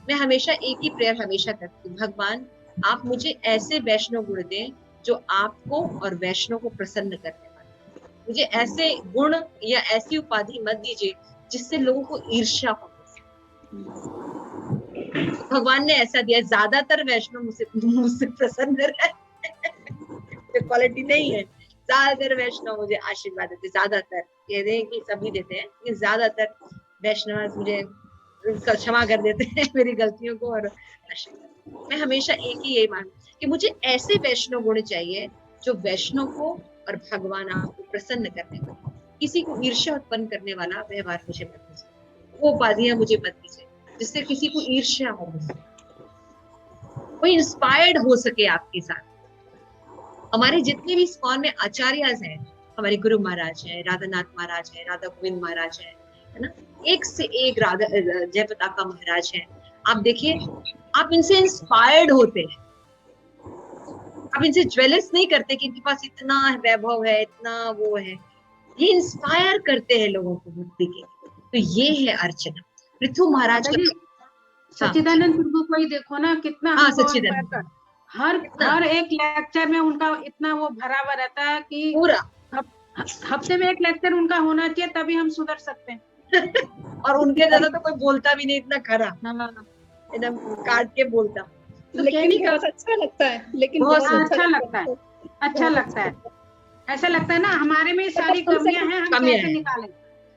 मैं हमेशा एक ही प्रेयर हमेशा करती हूँ, भगवान आप मुझे ऐसे वैष्णव गुण दें जो आपको और वैष्णव को प्रसन्न करने वाले, मुझे ऐसे गुण या ऐसी उपाधि मत दीजिए जिससे लोगों को ईर्ष्या हो। भगवान ने ऐसा दिया, ज्यादातर वैष्णव मुझसे प्रसन्न रहे क्वालिटी नहीं है, ज्यादातर वैष्णव मुझे आशीर्वाद देते, ज्यादातर, ये नहीं कि सभी देते हैं, लेकिन ज्यादातर वैष्णव मुझे क्षमा कर देते हैं मेरी गलतियों को और आशीर्वाद। मैं हमेशा एक ही यही मानू कि मुझे ऐसे वैष्णव गुण चाहिए जो वैष्णव को और भगवान आपको प्रसन्न करने वाला, किसी को ईर्ष्या उत्पन्न करने वाला व्यवहार मुझे मत दीजिए, वो उपाधियां मुझे मत दीजिए जिससे किसी को ईर्ष्या हो, कोई इंस्पायर्ड हो सके आपके साथ। हमारे जितने भी इस्कॉन में आचार्यज हैं, हमारे गुरु महाराज हैं, राधानाथ महाराज हैं, राधा गोविंद महाराज हैं, है ना, एक से एक राधा जयपताका महाराज हैं। आप देखिए, आप इनसे इंस्पायर्ड होते हैं, आप इनसे ज्वेलर्स नहीं करते कि इनके पास इतना वैभव है, इतना वो है, ये इंस्पायर करते हैं लोगों को भक्ति के। तो ये है अर्चना। पृथु महाराज का सच्चिदानंद प्रभु को ही देखो ना, कितना सच्चिदानंद हर एक लेक्चर में उनका इतना वो भरा हुआ रहता है कि पूरा हफ्ते में एक लेक्चर उनका होना चाहिए, तभी हम सुधर सकते हैं और उनके ज्यादा तो कोई बोलता भी नहीं इतना खरा, एकदम काट के बोलता, लेकिन अच्छा लगता है, लेकिन बहुत अच्छा लगता है, अच्छा लगता है। ऐसा लगता है ना हमारे में सारी कमियां हैं, हम कैसे निकालें।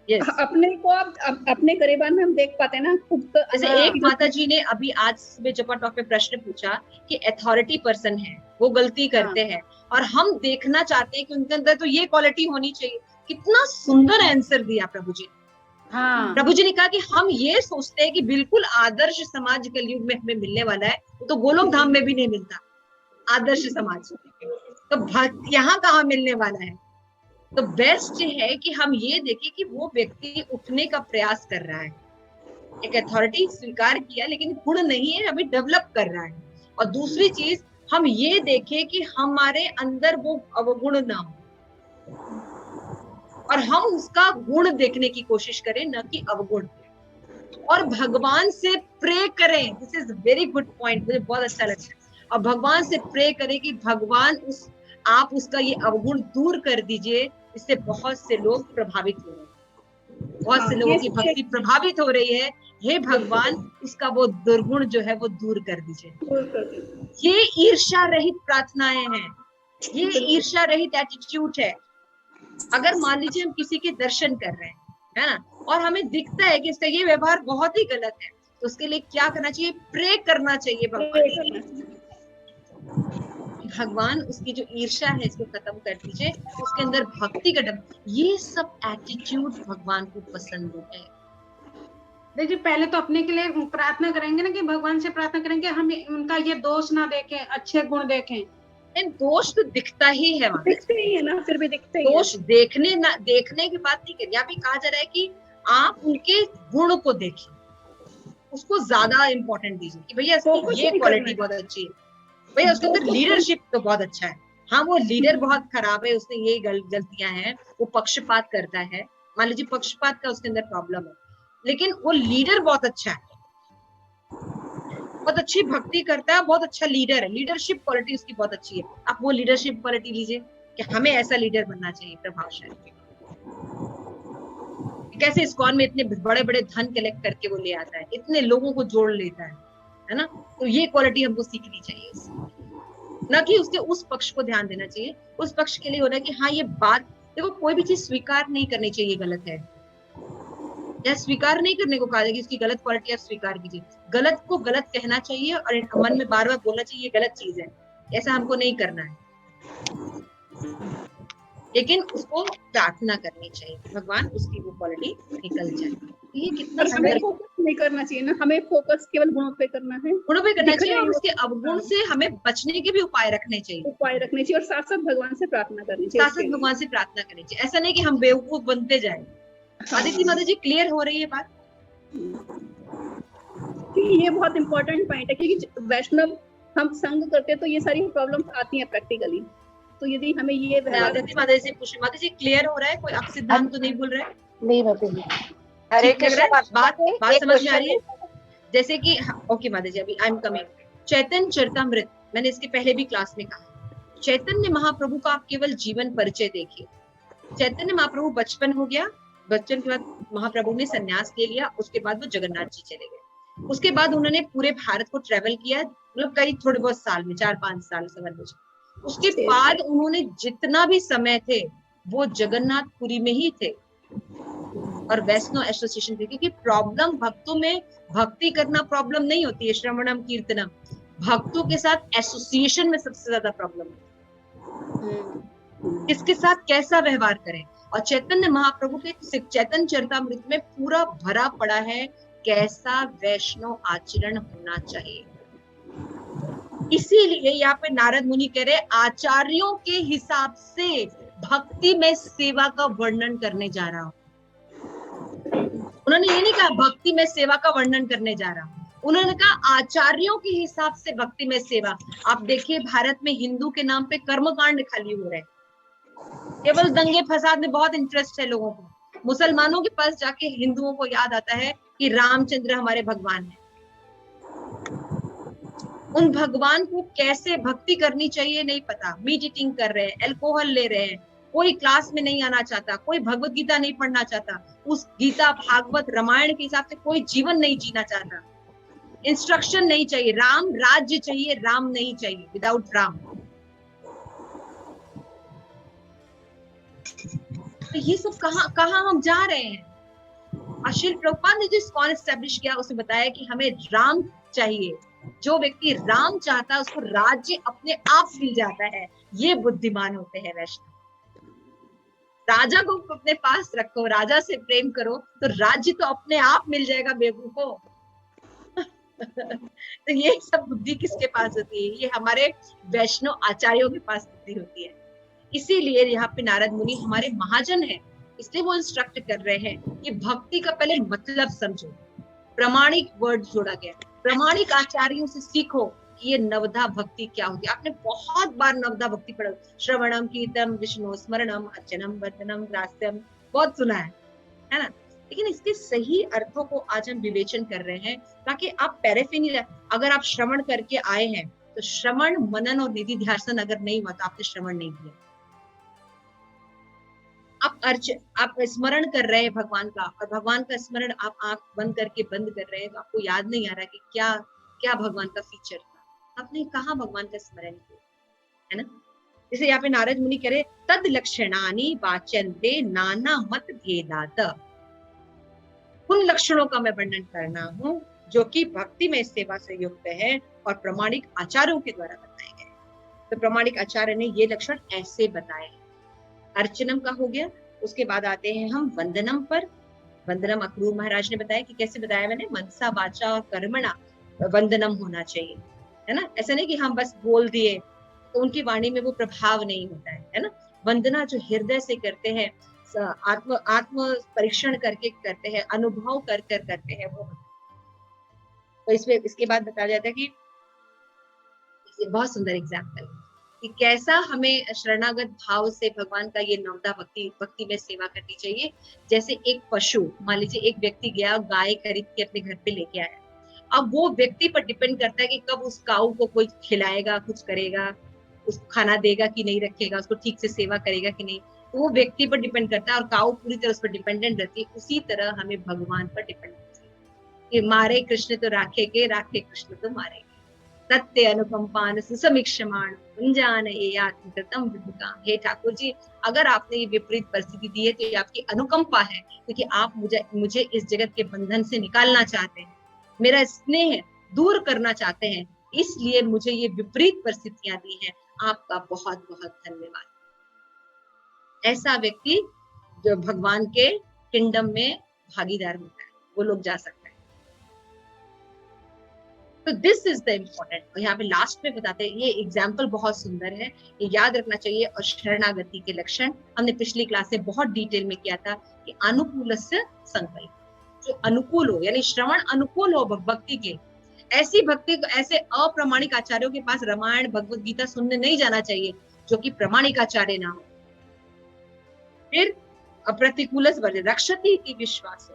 yes. अपने को आप अपने करीबन में हम देख पाते हैं ना खुद। जैसे एक माता जी ने अभी आज सुबह जपा टॉक में प्रश्न पूछा कि अथॉरिटी पर्सन है, वो गलती करते हैं और हम देखना चाहते हैं कि उनके अंदर तो ये क्वालिटी होनी चाहिए। कितना सुंदर आंसर दिया प्रभु जी। प्रभु जी ने कहा कि हम ये सोचते हैं कि बिल्कुल आदर्श समाज कलयुग में हमें मिलने वाला है, तो गोलोक धाम में भी नहीं मिलता आदर्श समाज, तो यहाँ कहाँ मिलने वाला है। तो बेस्ट है कि हम ये देखें कि वो व्यक्ति उठने का प्रयास कर रहा है, एक अथॉरिटी स्वीकार किया लेकिन गुण नहीं है, अभी डेवलप कर रहा है। और दूसरी चीज हम ये देखें कि हमारे अंदर वो अवगुण ना हो, और हम उसका गुण देखने की कोशिश करें, न कि अवगुण। और भगवान से प्रे करें, this is very good point, मुझे बहुत अच्छा लगता है। और भगवान से प्रे करें कि भगवान आप उसका ये अवगुण दूर कर दीजिए। इससे बहुत से लोग प्रभावित हो रहे हैं, बहुत से लोगों की भक्ति प्रभावित हो रही है। हे भगवान, उसका वो दुर्गुण जो है वो दूर कर दीजिए। ये ईर्ष्या रहित प्रार्थनाएं हैं, ये ईर्ष्या रहित एटीट्यूड है। अगर मान लीजिए हम किसी के दर्शन कर रहे हैं, है ना, और हमें दिखता है कि इसका ये व्यवहार बहुत ही गलत है, तो उसके लिए क्या करना चाहिए? प्रे करना चाहिए भगवान उसकी जो ईर्ष्या है इसको खत्म कर दीजिए, उसके अंदर भक्ति का डब। ये सब एटीट्यूड भगवान को पसंद है। देखिए, पहले तो अपने के लिए प्रार्थना करेंगे ना, कि भगवान से प्रार्थना करेंगे हम उनका ये दोष ना देखें, अच्छे गुण देखें। दोष तो दिखता ही है, दिखते ही है ना, फिर भी दिखते ही दोष देखने की बात नहीं करिए। यहाँ पे कहा जा रहा है कि आप उनके गुण को देखिए, उसको ज्यादा इंपॉर्टेंट दीजिए कि भैया ये क्वालिटी बहुत अच्छी है, भैया उसके अंदर लीडरशिप तो बहुत अच्छा है। हाँ, वो लीडर बहुत खराब है, उसने ये गलतियां हैं, वो पक्षपात करता है, मान लीजिए पक्षपात का उसके अंदर प्रॉब्लम है, लेकिन वो लीडर बहुत अच्छा है, बहुत अच्छी भक्ति करता है, बहुत अच्छा लीडर है, लीडरशिप क्वालिटी उसकी बहुत अच्छी है। आप वो लीडरशिप क्वालिटी लीजिए कि हमें ऐसा लीडर बनना चाहिए प्रभावशाली। कैसे इस्कॉन में इतने बड़े बड़े धन कलेक्ट करके वो ले आता है, इतने लोगों को जोड़ लेता है ना। तो ये क्वालिटी हमको सीखनी चाहिए, न कि उसके उस पक्ष को ध्यान देना चाहिए। उस पक्ष के लिए होना कि हाँ, ये बात देखो, कोई भी चीज स्वीकार नहीं करनी चाहिए गलत है, या स्वीकार नहीं करने को कहा जाए कि इसकी गलत क्वालिटी आप स्वीकार कीजिए। गलत को गलत कहना चाहिए और मन में बार बार बोलना चाहिए गलत चीज है, ऐसा हमको नहीं करना है, लेकिन उसको प्रार्थना करनी चाहिए भगवान उसकी वो क्वालिटी निकल जाए। ये कितना हमें फोकस नहीं करना चाहिए ना, हमें फोकस केवल गुणों पे करना है, गुणों पे करना चाहिए, और उसके अवगुण से हमें बचने के भी उपाय रखने चाहिए, और साथ साथ भगवान से प्रार्थना करनी चाहिए, साथ साथ भगवान से प्रार्थना करनी चाहिए। ऐसा नहीं कि हम बेवकूफ बनते जाए। आदित्य माता जी, क्लियर हो रही है बात? ये बहुत इंपॉर्टेंट पॉइंट है, क्योंकि वैष्णव हम संग करते तो ये सारी प्रॉब्लम आती है प्रैक्टिकली। तो यदि हमें ये आदित्य माता जी से पूछे, माता जी क्लियर हो रहा है? कोई आप सिद्धांत तो नहीं बोल रहे? नहीं माता जी, हरे कृष्ण। बात समझ में आ रही है? जैसे कि ओके माता जी, अभी आई एम कमिंग। चैतन्य चरितमृत, मैंने इसके पहले भी क्लास में कहा, चैतन्य महाप्रभु का आप केवल जीवन परिचय देखिए। चैतन्य महाप्रभु बचपन हो गया, बचपन के बाद महाप्रभु ने संन्यास ले लिया, उसके बाद वो जगन्नाथ जी चले गए। उसके बाद उन्होंने पूरे भारत को ट्रेवल किया, मतलब कई थोड़े बहुत साल में, 4-5 साल समझ। उसके बाद उन्होंने जितना भी समय थे वो जगन्नाथपुरी में ही थे और वैष्णव एसोसिएशन थे, क्योंकि प्रॉब्लम भक्तों में भक्ति करना प्रॉब्लम नहीं होती है, श्रवणम कीर्तनम, भक्तों के साथ एसोसिएशन में सबसे ज्यादा प्रॉब्लम है, इसके साथ कैसा व्यवहार करें। और चैतन्य महाप्रभु के चैतन्य चरितमृत में पूरा भरा पड़ा है कैसा वैष्णव आचरण होना चाहिए। इसीलिए यहाँ पे नारद मुनि कह रहे आचार्यों के हिसाब से भक्ति में सेवा का वर्णन करने जा रहा हूं। उन्होंने ये नहीं कहा भक्ति में सेवा का वर्णन करने जा रहा हूं, उन्होंने कहा आचार्यों के हिसाब से भक्ति में सेवा। आप देखिए, भारत में हिंदू के नाम पे कर्मकांड खाली हो रहे हैं, केवल दंगे फसाद में बहुत इंटरेस्ट है लोगों को। मुसलमानों के पास जाके हिंदुओं को याद आता है कि रामचंद्र हमारे भगवान हैं। उन भगवान को कैसे भक्ति करनी चाहिए नहीं पता, मीट ईटिंग कर रहे हैं, अल्कोहल ले रहे हैं, कोई क्लास में नहीं आना चाहता, कोई भगवत गीता नहीं पढ़ना चाहता, उस गीता भागवत रामायण के हिसाब से कोई जीवन नहीं जीना चाहता, इंस्ट्रक्शन नहीं चाहिए, राम राज्य चाहिए, राम नहीं चाहिए, विदाउट राम। तो ये सब कहाँ हम जा रहे हैं? श्रील प्रभुपाद ने जो इस्कॉन एस्टैब्लिश किया उसने बताया कि हमें राम चाहिए, जो व्यक्ति राम चाहता है उसको राज्य अपने आप मिल जाता है, ये बुद्धिमान होते हैं वैष्णव। राजा को अपने पास रखो, राजा से प्रेम करो तो राज्य तो अपने आप मिल जाएगा बेवकूफों। तो ये सब बुद्धि किसके पास होती है? ये हमारे वैष्णव आचार्यों के पास बुद्धि होती है। इसीलिए यहाँ पे नारद मुनि हमारे महाजन हैं, इसलिए वो इंस्ट्रक्ट कर रहे हैं कि भक्ति का पहले मतलब समझो। प्रमाणिक वर्ड जोड़ा गया, प्रमाणिक आचार्यों से सीखो कि ये नवधा भक्ति क्या होती है। आपने बहुत बार नवधा भक्ति पढ़ा, श्रवणम कीर्तनम विष्णु स्मरणम अर्चनम वर्धनम ग्रास्यम बहुत सुना है ना। लेकिन इसके सही अर्थों को आज हम विवेचन कर रहे हैं, ताकि आप पैराफिनी, अगर आप श्रवण करके आए हैं तो श्रवण मनन और निधि ध्यान अगर नहीं हुआ तो आपने श्रवण नहीं किया। आप स्मरण कर रहे हैं भगवान का, और भगवान का स्मरण आप आंख बंद करके बंद कर रहे हैं, तो आपको याद नहीं आ रहा कि क्या क्या भगवान का फीचर था, आपने कहा भगवान का स्मरण किया, है ना। जैसे यहाँ पे नारद मुनि कह रहे तद लक्षणानि वाच्यन्ते नाना मत भेदात, उन लक्षणों का मैं वर्णन करना हूँ जो कि भक्ति में सेवा से युक्त है और प्रमाणिक आचार्यों के द्वारा बताए गए। तो प्रमाणिक आचार्य ने ये लक्षण ऐसे बताए हैं। अर्चनम का हो गया, उसके बाद आते हैं हम वंदनम पर। वंदनम अक्रूर महाराज ने बताया कि कैसे बताया मैंने, मनसा वाचा और कर्मणा वंदनम होना चाहिए, है ना। ऐसा नहीं कि हम बस बोल दिए तो उनकी वाणी में वो प्रभाव नहीं होता है ना। वंदना जो हृदय से करते हैं, आत्म परीक्षण करके करते हैं, अनुभव कर करते हैं वो। तो इसमें इसके बाद बताया जाता है कि बहुत सुंदर एग्जाम्पल कि कैसा हमें शरणागत भाव से भगवान का ये नवदा भक्ति में सेवा करनी चाहिए। जैसे एक पशु, मान लीजिए एक व्यक्ति गया गाय खरीद के अपने घर पे लेके आया, अब वो व्यक्ति पर डिपेंड करता है कि कब उस काऊ को कोई खिलाएगा, कुछ करेगा, उसको खाना देगा कि नहीं रखेगा, उसको ठीक से सेवा करेगा कि नहीं, तो वो व्यक्ति पर डिपेंड करता है और काऊ पूरी तरह उस पर डिपेंडेंट रहती है। उसी तरह हमें भगवान पर डिपेंड करती है कि मारे कृष्ण तो राखे के, राखे कृष्ण तो मारेंगे। तत्ते अनुकंपान सुसमीक्षमाण कुंजान एयात्मकृतम विभुकाम। हे ठाकुर जी, अगर आपने ये विपरीत परिस्थिति दी है तो ये आपकी अनुकंपा है, क्योंकि आप मुझे इस जगत के बंधन से निकालना चाहते हैं, मेरा स्नेह दूर करना चाहते हैं, इसलिए मुझे ये विपरीत परिस्थितियां दी हैं। आपका बहुत बहुत धन्यवाद। ऐसा व्यक्ति जो भगवान के किंगडम में भागीदार होता है, वो लोग जा सकते हैं। तो दिस इज द इम्पोर्टेंट। और यहाँ पे लास्ट में बताते हैं, ये एग्जाम्पल बहुत सुंदर है, ये याद रखना चाहिए। और शरणागति के लक्षण हमने पिछली क्लास में बहुत डिटेल में किया था कि अनुकूलस्य संकल्प, जो अनुकूल हो, यानी श्रवण अनुकूल हो भक्ति के। ऐसी भक्ति को ऐसे अप्रामाणिक आचार्यों के पास रामायण भगवत गीता सुनने नहीं जाना चाहिए जो कि प्रामाणिक आचार्य ना हो। फिर अप्रतिकूलस वर्ज रक्षति इति विश्वास,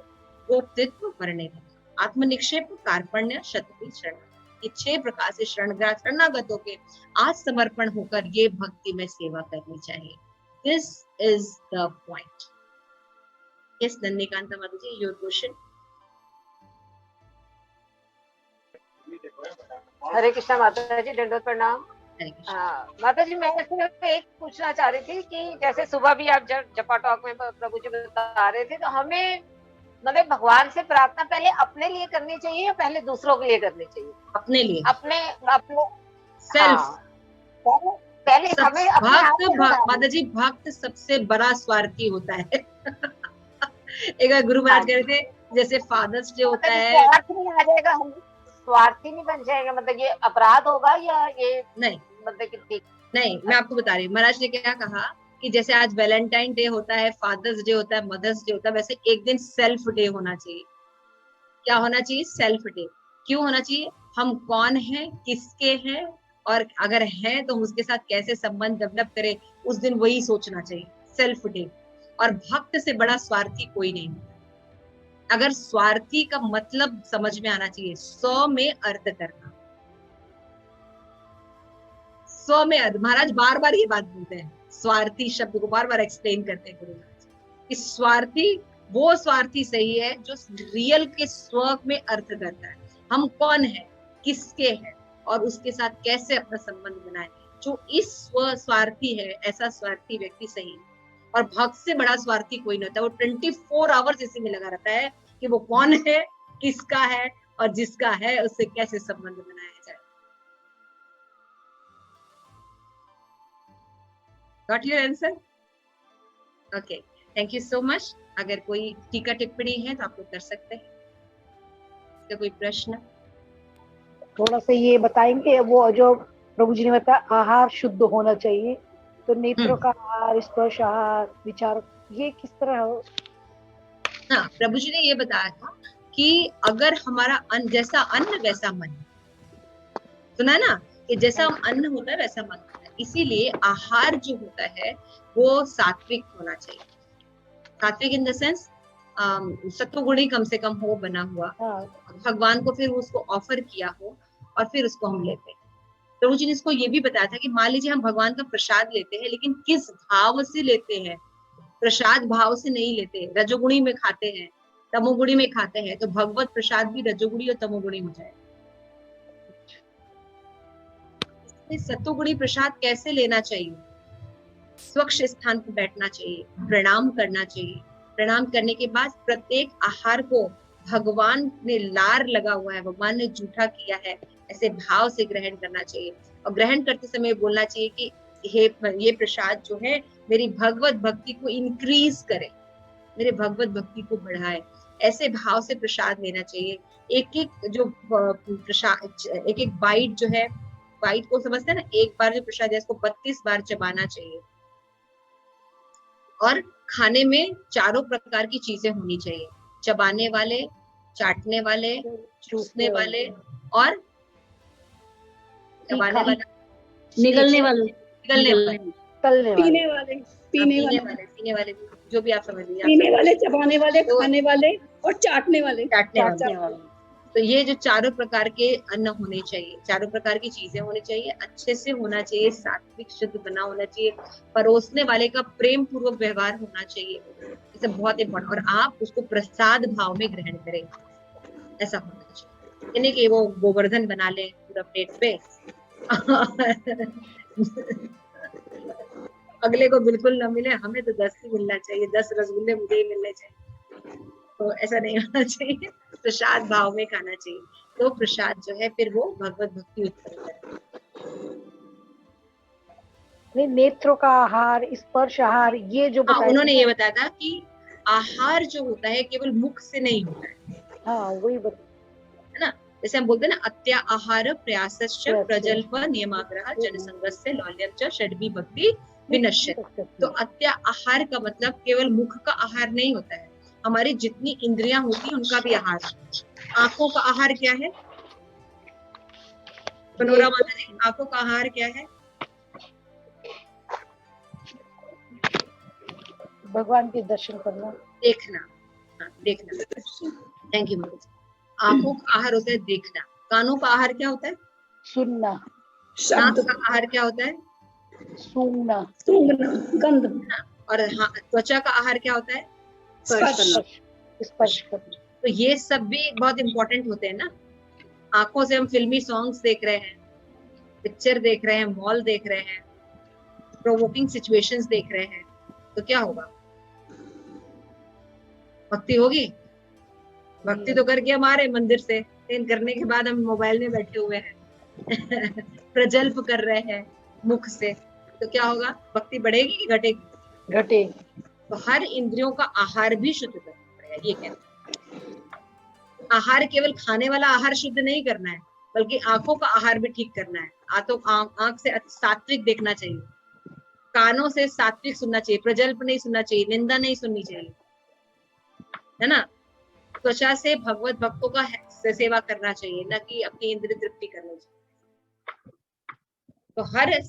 गोप्तित्व वर्णे, आत्मनिक्षेप, कार्पण्य, शतपी, शरण, ये 6 प्रकार से शरणागतों के आज समर्पण होकर ये भक्ति में सेवा करनी चाहिए। This is the point. Yes Nandikanta माता जी, योर क्वेश्चन। हरे कृष्णा माता जी, दंडवत प्रणाम। माता जी, मैं सिर्फ एक पूछना चाह रही थी कि जैसे सुबह भी आप जपा टॉक में प्रभु जी बता रहे थे, तो हमें मतलब भगवान से प्रार्थना पहले अपने लिए करनी चाहिए या पहले दूसरों के लिए करनी चाहिए? अपने लिए, अपने सेल्फ। पहले हमें माता जी, भक्त सबसे बड़ा स्वार्थी होता है। एक गुरु महाराज कह रहे थे, जैसे फादर्स डे होता है, स्वार्थ नहीं आ जाएगा, हम स्वार्थी नहीं बन जाएगा, मतलब ये अपराध होगा या ये नहीं? मतलब कि नहीं, मैं आपको बता रही हूँ महाराज ने क्या कहा कि जैसे आज वैलेंटाइन डे होता है, फादर्स डे होता है, मदर्स डे होता है, वैसे एक दिन सेल्फ डे होना चाहिए। क्या होना चाहिए? Self day. क्यों होना चाहिए? हम कौन हैं, किसके हैं, और अगर हैं तो उसके साथ कैसे संबंध डेवलप करें, उस दिन वही सोचना चाहिए, सेल्फ डे। और भक्त से बड़ा स्वार्थी कोई नहीं होता। अगर स्वार्थी का मतलब समझ में आना चाहिए, 100 में अर्थ करना, 100 में अर्थ। महाराज बार बार ये बात बोलते हैं, स्वार्थी शब्द को बार बार एक्सप्लेन करते हैं गुरु महाराज। इस स्वार्थी, वो स्वार्थी सही है जो रियल के स्व में अर्थ करता है, हम कौन है, किसके हैं, और उसके साथ कैसे अपना संबंध बनाए। जो इस स्व स्वार्थी है, ऐसा स्वार्थी व्यक्ति सही है। और भक्त से बड़ा स्वार्थी कोई नहीं होता। वो 24 आवर्स इसी में लगा रहता है कि वो कौन है, किसका है, और जिसका है उससे कैसे संबंध बनाया जाए। Got your answer? Okay, thank you so much. अगर कोई टीका टिप्पणी है तो आप लोग कर सकते हैं। इसका कोई प्रश्न? थोड़ा सा ये बताएंगे, वो जो प्रभु जी ने बताया आहार शुद्ध होना चाहिए, तो नेत्रों का आहार, स्पर्श आहार, विचार, ये किस तरह हो? हाँ, प्रभु जी ने ये बताया था कि अगर हमारा अन्न, जैसा अन्न वैसा मन, सुना ना, कि जैसा अन्न होता है वैसा मन होता है। इसीलिए आहार जो होता है वो सात्विक होना चाहिए। सात्विक इन द सेंस सत्वगुणी कम से कम हो बना हुआ, भगवान को फिर उसको ऑफर किया हो और फिर उसको हम लेते हैं। प्रभु जी ने इसको ये भी बताया था कि मान लीजिए हम भगवान का प्रसाद लेते हैं, लेकिन किस भाव से लेते हैं? प्रसाद भाव से नहीं लेते, रजोगुणी में खाते हैं, तमोगुणी में खाते हैं, तो भगवत प्रसाद भी रजोगुणी और तमोगुणी हो जाए। सत्वगुणी प्रसाद कैसे लेना चाहिए? स्वच्छ स्थान पर बैठना चाहिए, प्रणाम करना चाहिए। प्रणाम करने के बाद प्रत्येक आहार को भगवान ने लार लगा हुआ है, भगवान ने जूठा किया है, ऐसे भाव से ग्रहण करना चाहिए। और ग्रहण करते समय बोलना चाहिए कि ये प्रसाद जो है मेरी भगवत भक्ति को इंक्रीज करे, मेरे भगवत भक्ति को बढ़ाए, ऐसे भाव से प्रसाद लेना चाहिए। एक एक जो प्रसाद, एक एक बाइट जो है, बाइट को समझते हैं ना, एक बार जो प्रसाद है इसको 32 बार चबाना चाहिए। और खाने में चारों प्रकार की चीजें होनी चाहिए, चबाने वाले, चाटने वाले, चूसने वाले और चबाने वाले, निगलने वाले, पीने वाले, जो भी आप समझ लीजिए, पीने वाले, चबाने वाले, खाने वाले और चाटने वाले। तो ये जो चारों प्रकार के अन्न होने चाहिए, चारों प्रकार की चीजें होनी चाहिए, अच्छे से होना चाहिए, सात्विक शुद्ध बना होना चाहिए, परोसने वाले का प्रेम पूर्वक व्यवहार होना चाहिए, ये सब बहुत इम्पोर्टेंट। और आप उसको प्रसाद भाव में ग्रहण करें, ऐसा होना चाहिए। यानी कि वो गोवर्धन बना ले पूरा प्लेट पे अगले को बिल्कुल ना मिले, हमें तो 10 ही मिलना चाहिए, 10 रसगुल्ले मुझे ही मिलने चाहिए, तो ऐसा नहीं होना चाहिए। प्रसाद भाव में खाना चाहिए, तो प्रसाद जो है फिर वो भगवत भक्ति उत्पन्न करता है। नेत्रों का आहार, स्पर्श आहार, ये जो उन्होंने ये बताया था कि आहार जो होता है केवल मुख से नहीं होता है। हाँ, वही है ना, जैसे हम बोलते हैं ना, अत्या आहार प्रयासश्च प्रजल्प नियमाग्रह जनसंगस्य लौल्यम षड्वी भक्ति विनश्यति। तो अत्या आहार का मतलब केवल मुख का आहार नहीं होता है, हमारी जितनी इंद्रियां होती हैं उनका भी आहार। आंखों का आहार क्या है? मनोरमा माता जी, आंखों का आहार क्या है? भगवान के दर्शन करना, देखना। हाँ, देखना। थैंक यू माता जी। आंखों का आहार होता है देखना। कानों का आहार क्या होता है? सुनना। नाक का आहार क्या होता है? सूंघना, गंध। और हाँ, त्वचा का आहार क्या होता है? स्पर्श करना। तो ये सब भी बहुत इंपॉर्टेंट होते हैं ना। आंखों से हम फिल्मी सॉन्ग्स देख रहे हैं, पिक्चर देख रहे हैं, मॉल देख रहे हैं, प्रोवोकिंग सिचुएशंस देख रहे हैं, तो क्या होगा? भक्ति होगी? भक्ति तो करके हम आ रहे मंदिर से, लेकिन करने के बाद हम मोबाइल में बैठे हुए हैं प्रजल्प कर रहे हैं मुख से, तो क्या होगा? भक्ति बढ़ेगी कि घटेगी? घटेगी। तो हर इंद्रियों का आहार भी शुद्ध करना पड़ेगा, ये कहते हैं। आहार केवल खाने वाला आहार शुद्ध नहीं करना है, बल्कि आंखों का आहार भी ठीक करना है। तो आंख से सात्विक देखना चाहिए, कानों से सात्विक सुनना चाहिए, प्रजल्प नहीं सुनना चाहिए, निंदा नहीं सुननी चाहिए, है ना। त्वचा से भगवत भक्तों का सेवा करना चाहिए, न कि अपनी इंद्रिय तृप्ति करनी चाहिए। तो हर